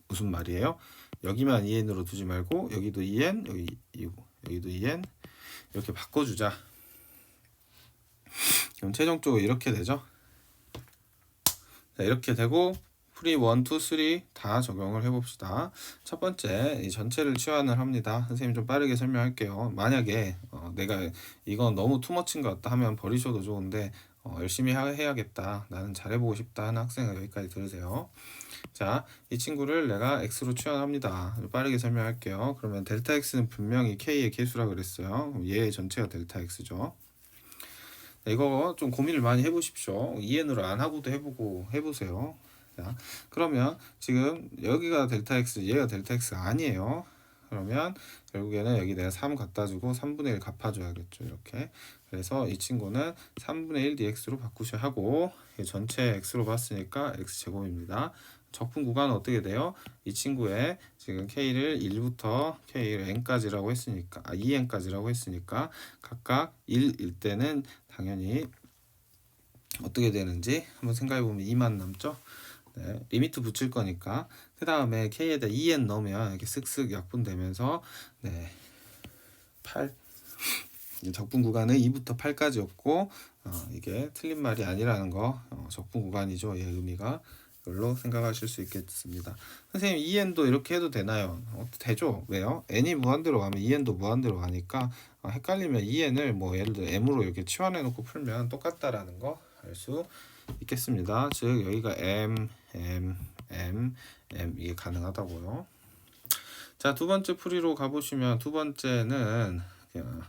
무슨 말이에요? 여기만 EN으로 두지 말고 여기도 EN, 여기도 EN 이렇게 바꿔주자. 그럼 최종적으로 이렇게 되죠. 자, 이렇게 되고 풀이 1, 2, 3 다 적용을 해봅시다. 첫 번째, 이 전체를 치환을 합니다. 선생님 좀 빠르게 설명할게요. 만약에 내가 이건 너무 투머치인 것 같다 하면 버리셔도 좋은데 열심히 해야겠다, 나는 잘해보고 싶다 하는 학생은 여기까지 들으세요. 자, 이 친구를 내가 x로 치환합니다. 빠르게 설명할게요. 그러면 델타 x는 분명히 k의 개수라 그랬어요. 얘의 전체가 델타 x죠. 이거 좀 고민을 많이 해보십시오. 2n으로 안 하고도 해보고 해보세요. 자, 그러면 지금 여기가 델타 x, 얘가 델타 x 아니에요. 그러면 결국에는 여기 내가 3 갖다 주고 3분의 1 갚아줘야겠죠. 이렇게. 그래서 이 친구는 3분의 1 dx로 바꾸셔야 하고, 전체 x로 봤으니까 x제곱입니다. 적분 구간은 어떻게 돼요? 이 친구의 지금 k를 1부터 k를 n까지라고 했으니까, 2n까지라고 했으니까 각각 1일 때는 당연히 어떻게 되는지 한번 생각해 보면 2만 남죠? 네, 리미트 붙일 거니까 그 다음에 k에다 2n 넣으면 이렇게 쓱쓱 약분되면서 네, 8 적분 구간은 2부터 8까지였고 이게 틀린 말이 아니라는 거 적분 구간이죠. 얘 의미가 이걸로 생각하실 수 있겠습니다. 선생님 2n도 이렇게 해도 되나요? 되죠. 왜요? n이 무한대로 가면 2n도 무한대로 가니까 헷갈리면 2n을 뭐 예를 들어 m으로 이렇게 치환해 놓고 풀면 똑같다라는 거 알 수 있겠습니다. 즉 여기가 m 이게 가능하다고요. 자, 두 번째 풀이로 가보시면 두 번째는 그냥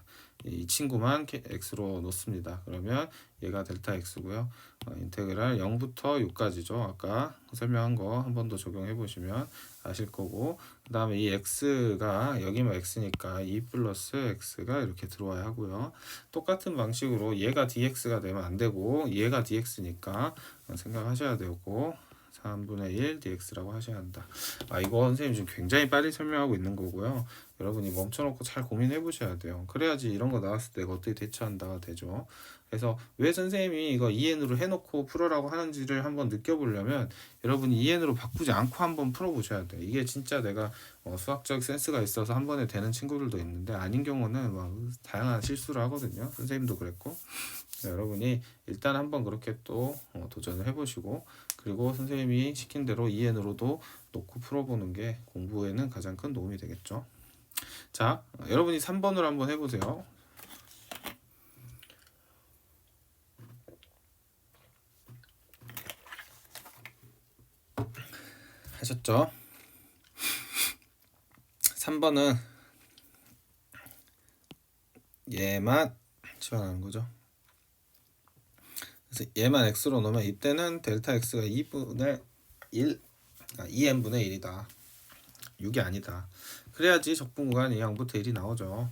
이 친구만 x로 놓습니다. 그러면 얘가 델타 x고요. 인테그랄 0부터 6까지죠. 아까 설명한 거 한 번 더 적용해 보시면 아실 거고, 그 다음에 이 x가 여기만 x니까 2 플러스 x가 이렇게 들어와야 하고요. 똑같은 방식으로 얘가 dx가 되면 안 되고 얘가 dx니까 생각하셔야 되고 3분의 1 dx라고 하셔야 한다. 이거 선생님 지금 굉장히 빨리 설명하고 있는 거고요. 여러분이 멈춰놓고 잘 고민해 보셔야 돼요. 그래야지 이런 거 나왔을 때 어떻게 대처한다가 되죠. 그래서 왜 선생님이 이거 2n으로 해놓고 풀어라고 하는지를 한번 느껴보려면 여러분이 2n으로 바꾸지 않고 한번 풀어보셔야 돼요. 이게 진짜 내가 수학적 센스가 있어서 한 번에 되는 친구들도 있는데 아닌 경우는 막 다양한 실수를 하거든요. 선생님도 그랬고. 여러분이 일단 한번 그렇게 또 도전을 해보시고, 그리고 선생님이 시킨 대로 2n으로도 놓고 풀어보는 게 공부에는 가장 큰 도움이 되겠죠. 자, 여러분이 3번으로 한번 해보세요. 하셨죠? 3번은 얘만 치환하는 거죠. 그래서 얘만 x로 넣으면 이때는 델타 x가 2분의 1, 2n분의 1이다. 6이 아니다. 그래야지 적분 구간이 0부터 1이 나오죠.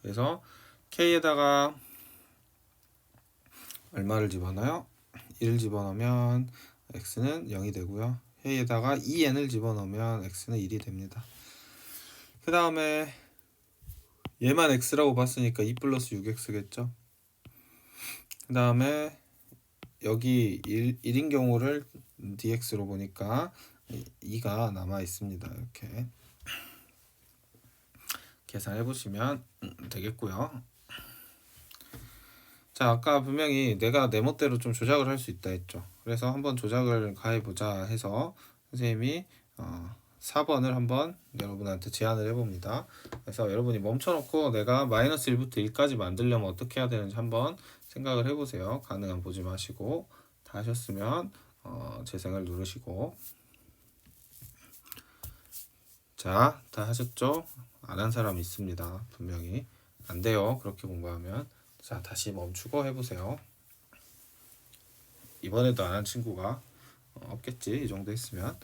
그래서 k에다가 얼마를 집어넣어요? 1을 집어넣으면 x는 0이 되고요. k에다가 2n을 집어넣으면 x는 1이 됩니다. 그 다음에 얘만 x라고 봤으니까 2 플러스 6x겠죠. 그 다음에 여기 1인 경우를 dx로 보니까 2가 남아 있습니다. 이렇게 계산해 보시면 되겠고요. 자, 아까 분명히 내가 내 멋대로 좀 조작을 할 수 있다 했죠. 그래서 한번 조작을 가해보자 해서 선생님이 4번을 한번 여러분한테 제안을 해봅니다. 그래서 여러분이 멈춰놓고 내가 마이너스 1부터 1까지 만들려면 어떻게 해야 되는지 한번 생각을 해보세요. 가능한 보지 마시고 다 하셨으면 재생을 누르시고. 자, 다 하셨죠? 안 한 사람 있습니다. 분명히 안 돼요. 그렇게 공부하면. 자, 다시 멈추고 해보세요. 이번에도 안 한 친구가 없겠지. 이 정도 했으면.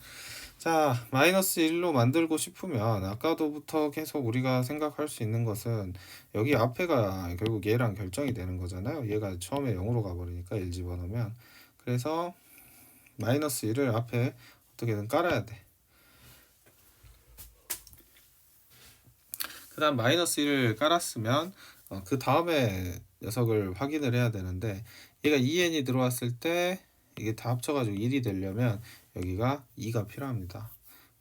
자, 마이너스 1로 만들고 싶으면 아까도부터 계속 우리가 생각할 수 있는 것은 여기 앞에가 결국 얘랑 결정이 되는 거잖아요. 얘가 처음에 0으로 가버리니까 1 집어넣으면. 그래서 마이너스 1을 앞에 어떻게든 깔아야 돼. 그 다음 마이너스 1을 깔았으면 그 다음에 녀석을 확인을 해야 되는데 얘가 2n이 들어왔을 때 이게 다 합쳐가지고 1이 되려면 여기가 2가 필요합니다.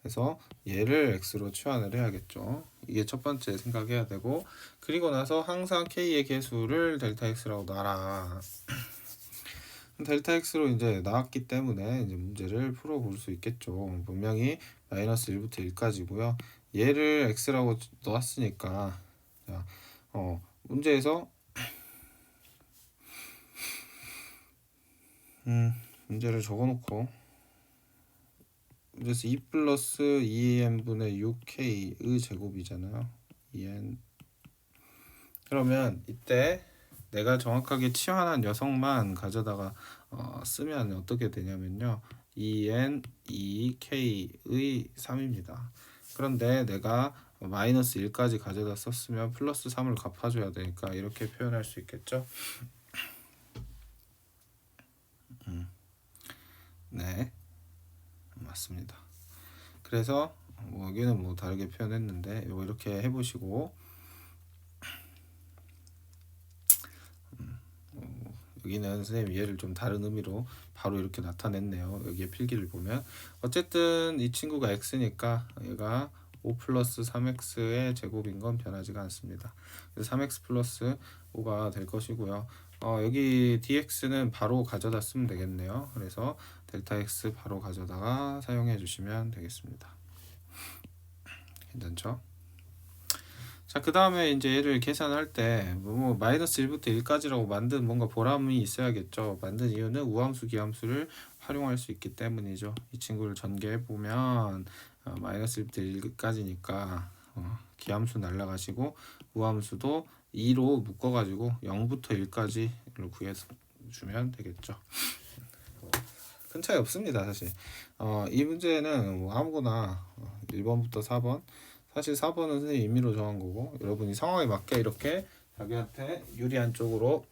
그래서 얘를 x로 치환을 해야겠죠. 이게 첫 번째 생각해야 되고, 그리고 나서 항상 k의 개수를 델타 x라고 놔라. 델타 x로 이제 나왔기 때문에 이제 문제를 풀어볼 수 있겠죠. 분명히 마이너스 1부터 1까지고요. 얘를 x라고 놓았으니까 자, 문제에서 문제를 적어놓고 그래서 2 플러스 2n분의 6k의 제곱이잖아요. 2n 그러면 이때 내가 정확하게 치환한 녀석만 가져다가 쓰면 어떻게 되냐면요. 2n 2k의 3입니다. 그런데 내가 마이너스 1까지 가져다 썼으면 플러스 3을 갚아줘야 되니까 이렇게 표현할 수 있겠죠. 네, 맞습니다. 그래서 뭐 여기는 뭐 다르게 표현했는데 이거 이렇게 해보시고 여기는 선생님 얘를 좀 다른 의미로 바로 이렇게 나타냈네요. 여기에 필기를 보면 어쨌든 이 친구가 x니까 얘가 5 플러스 3x의 제곱인 건 변하지가 않습니다. 그래서 3x 플러스 5가 될 것이고요. 여기 dx는 바로 가져다 쓰면 되겠네요. 그래서 델타 x 바로 가져다가 사용해 주시면 되겠습니다. 괜찮죠? 자, 그 다음에 이제 얘를 계산할 때 뭐 마이너스 1부터 1까지라고 만든 뭔가 보람이 있어야겠죠. 만든 이유는 우함수 기함수를 활용할 수 있기 때문이죠. 이 친구를 전개해 보면 마이너스 1부터 1까지니까 기함수 날라가시고 우함수도 2로 묶어가지고 0부터 1까지를 구해서 주면 되겠죠. 큰 차이 없습니다, 사실. 이 문제는 뭐 아무거나 1번부터 4번 사실 4번은 선생님 임의로 정한 거고 여러분이 상황에 맞게 이렇게 자기한테 유리한 쪽으로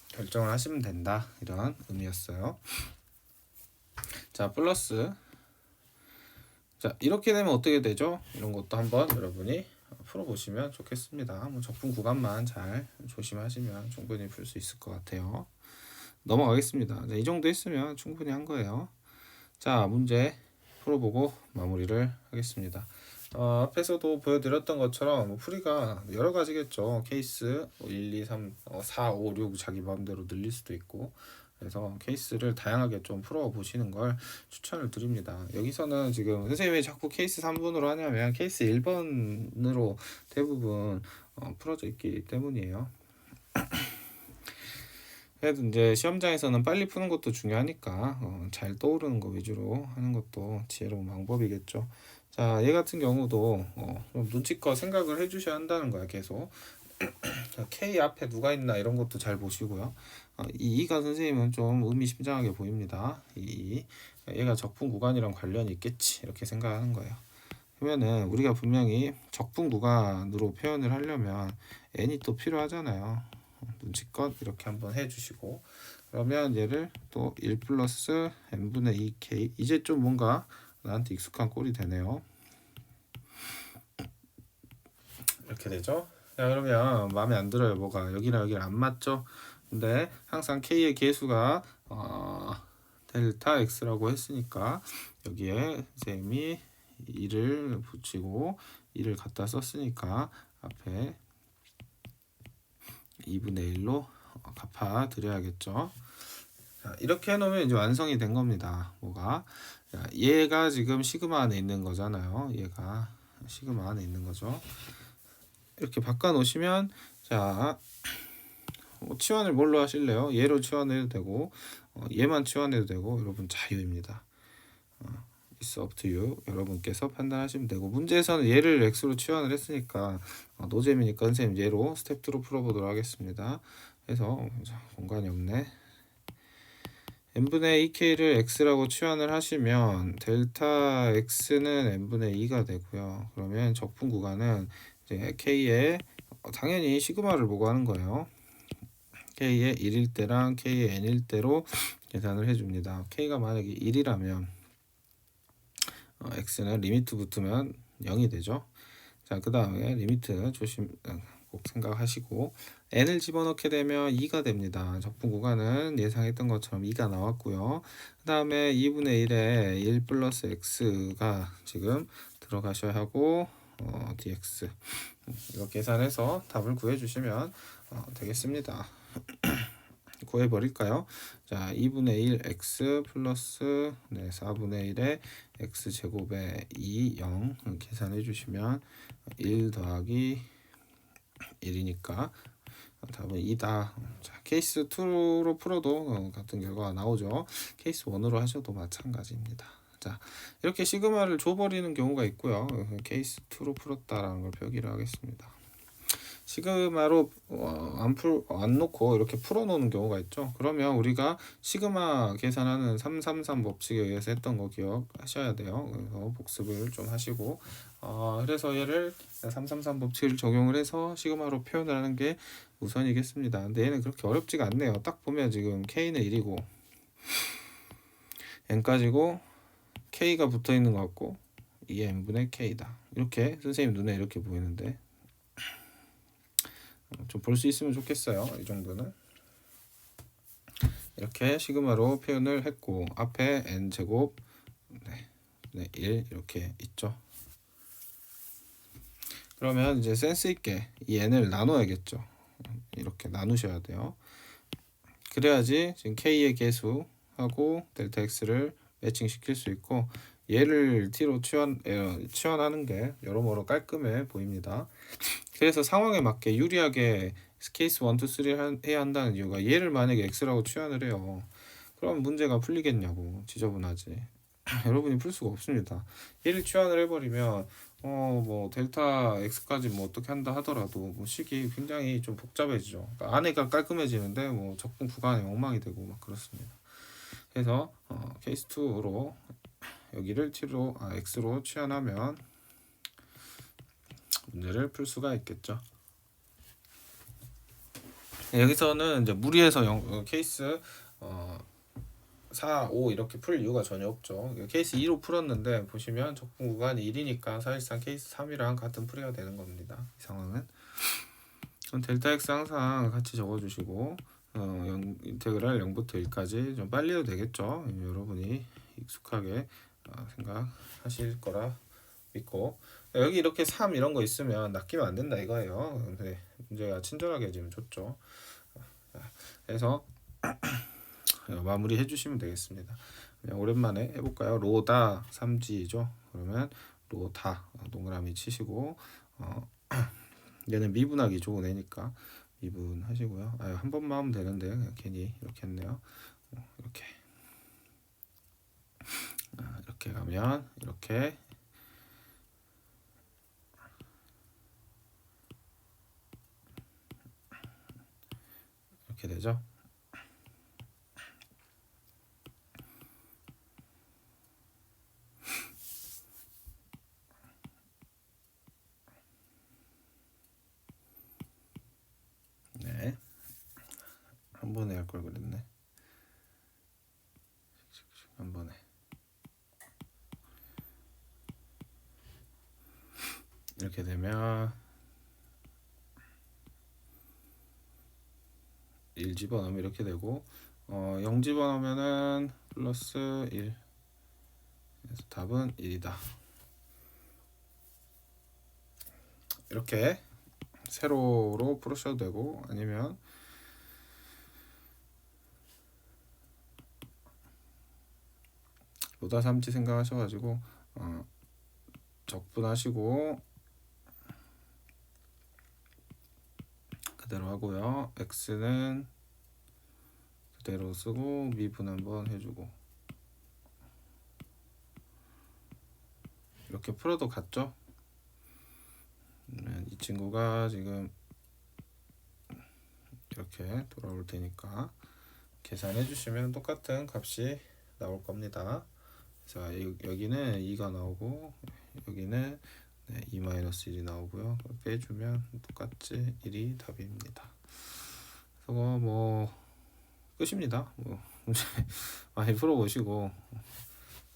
결정을 하시면 된다, 이런 의미였어요. 자, 플러스. 자, 이렇게 되면 어떻게 되죠? 이런 것도 한번 여러분이 풀어보시면 좋겠습니다. 뭐 적분 구간만 잘 조심하시면 충분히 풀 수 있을 것 같아요. 넘어가겠습니다. 자, 이 정도 했으면 충분히 한 거예요. 자, 문제 풀어보고 마무리를 하겠습니다. 앞에서도 보여드렸던 것처럼 뭐 풀이가 여러 가지겠죠. 케이스 1, 2, 3, 4, 5, 6 자기 마음대로 늘릴 수도 있고, 그래서 케이스를 다양하게 좀 풀어보시는 걸 추천을 드립니다. 여기서는 지금 선생님이 자꾸 케이스 3번으로 하냐면 케이스 1번으로 대부분 풀어져 있기 때문이에요. 그래도 이제 시험장에서는 빨리 푸는 것도 중요하니까 잘 떠오르는 거 위주로 하는 것도 지혜로운 방법이겠죠. 자, 얘 같은 경우도 좀 눈치껏 생각을 해주셔야 한다는 거야, 계속. K 앞에 누가 있나 이런 것도 잘 보시고요. 이 2가 선생님은 좀 의미심장하게 보입니다. 얘가 적분 구간이랑 관련이 있겠지, 이렇게 생각하는 거예요. 그러면은 우리가 분명히 적분 구간으로 표현을 하려면 n이 또 필요하잖아요. 눈치껏 이렇게 한번 해주시고, 그러면 얘를 또 1 플러스 n분의 2k, 이제 좀 뭔가 나한테 익숙한 꼴이 되네요. 이렇게 되죠. 자, 그러면 마음에 안 들어요. 뭐가 여기랑 여기랑 안 맞죠? 근데 항상 k의 계수가 델타 x라고 했으니까 여기에 선생님이 2를 붙이고 2를 갖다 썼으니까 앞에 2분의 1로 갚아 드려야겠죠. 자, 이렇게 해놓으면 이제 완성이 된 겁니다. 뭐가? 자, 얘가 지금 시그마 안에 있는 거잖아요. 얘가 시그마 안에 있는 거죠. 이렇게 바꿔 놓으시면, 자, 치환을 뭘로 하실래요? 얘로 치환해도 되고 얘만 치환해도 되고, 여러분 자유입니다. It's up to you. 여러분께서 판단하시면 되고, 문제에서는 얘를 x로 치환을 했으니까 노잼이니까 선생님 얘로 스텝 2로 풀어보도록 하겠습니다. 그래서 공간이 없네. n분의 2k를 x라고 치환을 하시면 델타 x는 n분의 2가 되고요. 그러면 적분 구간은 이제 k의 당연히 시그마를 보고 하는 거예요. k의 1일 때랑 k의 n일 때로 계산을 해줍니다. k가 만약에 1이라면 x는 리미트 붙으면 0이 되죠. 자, 그 다음에 리미트 꼭 생각하시고, n을 집어넣게 되면 2가 됩니다. 적분 구간은 예상했던 것처럼 2가 나왔고요. 그 다음에 2분의 1에 1 플러스 x가 지금 들어가셔야 하고 dx 이거 계산해서 답을 구해주시면 되겠습니다. 구해버릴까요? 자, 2분의 1 x 플러스 4분의 1에 x 제곱에 2, 0 계산해 주시면 1 더하기 1이니까 답은 2다. 자, 케이스 2로 풀어도 같은 결과가 나오죠. 케이스 1으로 하셔도 마찬가지입니다. 자, 이렇게 시그마를 줘버리는 경우가 있고요. 케이스 2로 풀었다라는 걸 표기를 하겠습니다. 시그마로 안 놓고 이렇게 풀어놓는 경우가 있죠. 그러면 우리가 시그마 계산하는 333 법칙에 의해서 했던 거 기억하셔야 돼요. 그래서 복습을 좀 하시고 그래서 얘를 333 법칙을 적용을 해서 시그마로 표현을 하는 게 우선이겠습니다. 근데 얘는 그렇게 어렵지가 않네요. 딱 보면 지금 K는 1이고 N까지고 K가 붙어있는 것 같고 이게 N분의 K다. 이렇게 선생님 눈에 이렇게 보이는데 좀 볼 수 있으면 좋겠어요. 이 정도는 이렇게 시그마로 표현을 했고 앞에 N제곱 1 이렇게 있죠. 그러면 이제 센스 있게 이 N을 나눠야겠죠. 이렇게 나누셔야 돼요. 그래야지 지금 K의 개수하고 델타 X를 매칭시킬 수 있고 얘를 T로 치환하는 게 여러모로 깔끔해 보입니다. 그래서 상황에 맞게 유리하게 케이스 1, 2, 3 해야 한다는 이유가 얘를 만약에 X라고 치환을 해요. 그럼 문제가 풀리겠냐고 지저분하지. 여러분이 풀 수가 없습니다. 얘를 치환을 해버리면 뭐 델타 X까지 뭐 어떻게 한다 하더라도 뭐 식이 굉장히 좀 복잡해지죠. 그러니까 안에가 깔끔해지는데 뭐 적분 구간이 엉망이 되고 막 그렇습니다. 그래서 케이스 2로 여기를 X로 치환하면 문제를 풀 수가 있겠죠. 여기서는 이제 무리해서 케이스 4, 5 이렇게 풀 이유가 전혀 없죠. 케이스 2로 풀었는데 보시면 적분 구간이 1이니까 사실상 케이스 3이랑 같은 풀이가 되는 겁니다. 이 상황은. 그럼 델타 X 항상 같이 적어주시고 인테그랄 0부터 1까지 좀 빨리 해도 되겠죠. 여러분이 익숙하게 생각하실 거라 믿고 여기 이렇게 3 이런 거 있으면 낚이면 안 된다 이거예요. 근데 문제가 친절하게 지금 줬죠. 그래서 마무리 해주시면 되겠습니다. 그냥 오랜만에 해볼까요? 로다 3지죠. 그러면 로다 동그라미 치시고 얘는 미분하기 좋은 애니까 미분하시고요. 한 번만 하면 되는데 그냥 괜히 이렇게 했네요. 이렇게 가면 이렇게 되죠. 네, 한 번에 할 걸 그랬네. 한 번에. 이렇게 되면 1 집어넣으면 이렇게 되고 0 집어넣으면은 플러스 1. 그래서 답은 1이다. 이렇게 세로로 풀으셔도 되고 아니면 로다 3지 생각하셔가지고 적분하시고 그대로 하고요. x는 그대로 쓰고 미분 한번 해주고 이렇게 풀어도 같죠? 이 친구가 지금 이렇게 돌아올 테니까 계산해 주시면 똑같은 값이 나올 겁니다. 자, 여기는 2가 나오고 여기는 2-1이 나오고요. 빼주면 똑같이 1이 답입니다. 그래서 뭐 끝입니다. 뭐 문제 많이 풀어보시고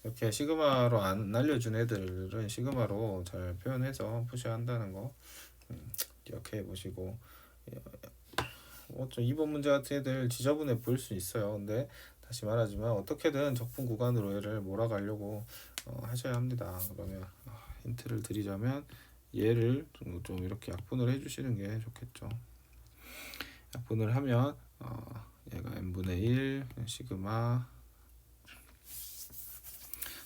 이렇게 시그마로 안 알려준 애들은 시그마로 잘 표현해서 푸셔야 한다는 거 기억해 보시고 좀 2번 문제 같은 애들 지저분해 보일 수 있어요. 근데 다시 말하지만 어떻게든 적분 구간으로 얘를 몰아가려고 하셔야 합니다. 그러면 힌트를 드리자면 얘를 좀 이렇게 약분을 해주시는 게 좋겠죠. 약분을 하면 얘가 n분의 1 시그마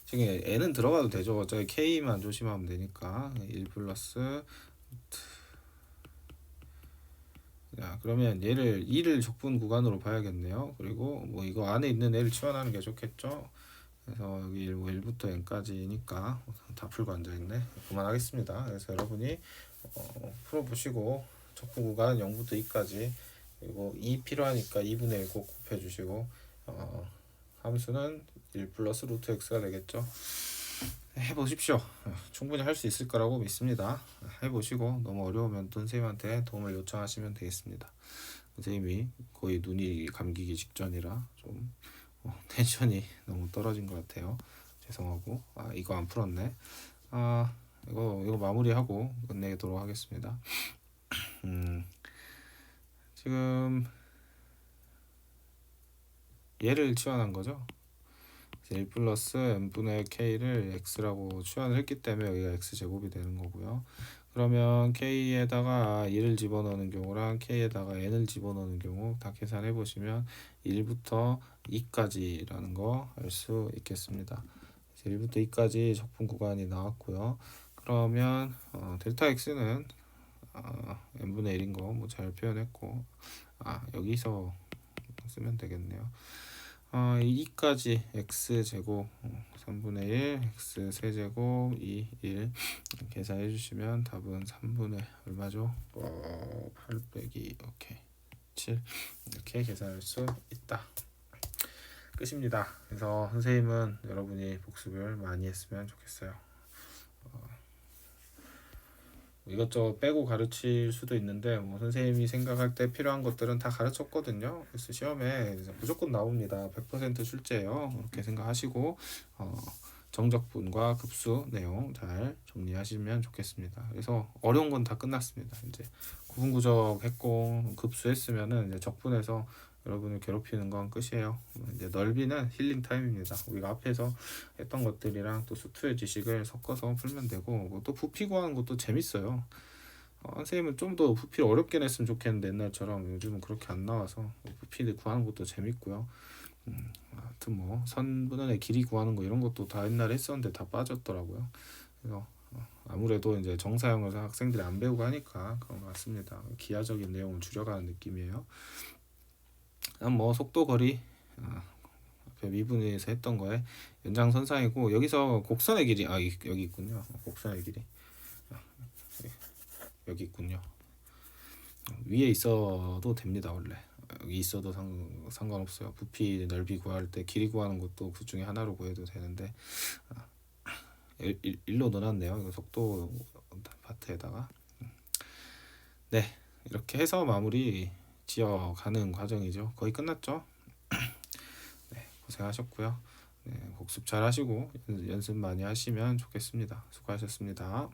지금 n은 들어가도 되죠. 어차피 k만 조심하면 되니까 1 플러스 자, 그러면 얘를 2를 적분 구간으로 봐야겠네요. 그리고 뭐 이거 안에 있는 애를 치환하는 게 좋겠죠. 그래서 여기 1부터 n까지니까 다 풀고 앉아있네. 그만하겠습니다. 그래서 여러분이 풀어보시고 적분 구간 0부터 2까지, 그리고 2 필요하니까 2분의 1 꼭 곱해주시고, 함수는 1 플러스 루트 x가 되겠죠. 해보십시오. 충분히 할 수 있을 거라고 믿습니다. 해보시고 너무 어려우면 선생님한테 도움을 요청하시면 되겠습니다. 선생님이 거의 눈이 감기기 직전이라 좀 텐션이 너무 떨어진 것 같아요. 죄송하고, 이거 안 풀었네. 이거 마무리하고 끝내도록 하겠습니다. 지금 얘를 치환한 거죠. 1 플러스 n분의 k를 x라고 치환을 했기 때문에 여기가 x제곱이 되는 거고요. 그러면 k에다가 1을 집어넣는 경우랑 k에다가 n을 집어넣는 경우 다 계산해 보시면 1부터 2까지라는 거 알 수 있겠습니다. 1부터 2까지 적분 구간이 나왔고요. 그러면 델타 x는 n분의 1인 거 뭐 잘 표현했고, 여기서 쓰면 되겠네요. 2까지 x제곱 3분의 1 x 세제곱 2 1 계산해 주시면 답은 3분의 얼마죠? 8 빼기 오케이 7 이렇게 계산할 수 있다. 끝입니다. 그래서 선생님은 여러분이 복습을 많이 했으면 좋겠어요. 이것저것 빼고 가르칠 수도 있는데 뭐 선생님이 생각할 때 필요한 것들은 다 가르쳤거든요. 그래서 시험에 무조건 나옵니다. 100% 출제예요. 그렇게 생각하시고 정적분과 급수 내용 잘 정리하시면 좋겠습니다. 그래서 어려운 건 다 끝났습니다. 이제 구분구적 했고 급수 했으면은 이제 적분해서 여러분을 괴롭히는 건 끝이에요. 이제 넓이는 힐링 타임입니다. 우리가 앞에서 했던 것들이랑 또 수투의 지식을 섞어서 풀면 되고, 또 부피 구하는 것도 재밌어요. 선생님은 좀 더 부피를 어렵게 냈으면 좋겠는데 옛날처럼 요즘은 그렇게 안 나와서 부피를 구하는 것도 재밌고요. 하여튼 뭐 선분원의 길이 구하는 거 이런 것도 다 옛날에 했었는데 다 빠졌더라고요. 그래서 아무래도 이제 정사형을 학생들이 안 배우고 하니까 그런 것 같습니다. 기하적인 내용을 줄여가는 느낌이에요. 뭐 속도 거리 앞에 미분에서 했던 거에 연장선상이고, 여기서 곡선의 길이 여기 있군요. 곡선의 길이 여기 있군요. 위에 있어도 됩니다. 원래 여기 있어도 상관없어요. 부피 넓이 구할 때 길이 구하는 것도 그 중에 하나로 구해도 되는데 일로 넣어놨네요. 이거 속도 파트에다가. 네, 이렇게 해서 마무리 지어가는 과정이죠. 거의 끝났죠. 네, 고생하셨고요. 네, 복습 잘 하시고 연습 많이 하시면 좋겠습니다. 수고하셨습니다.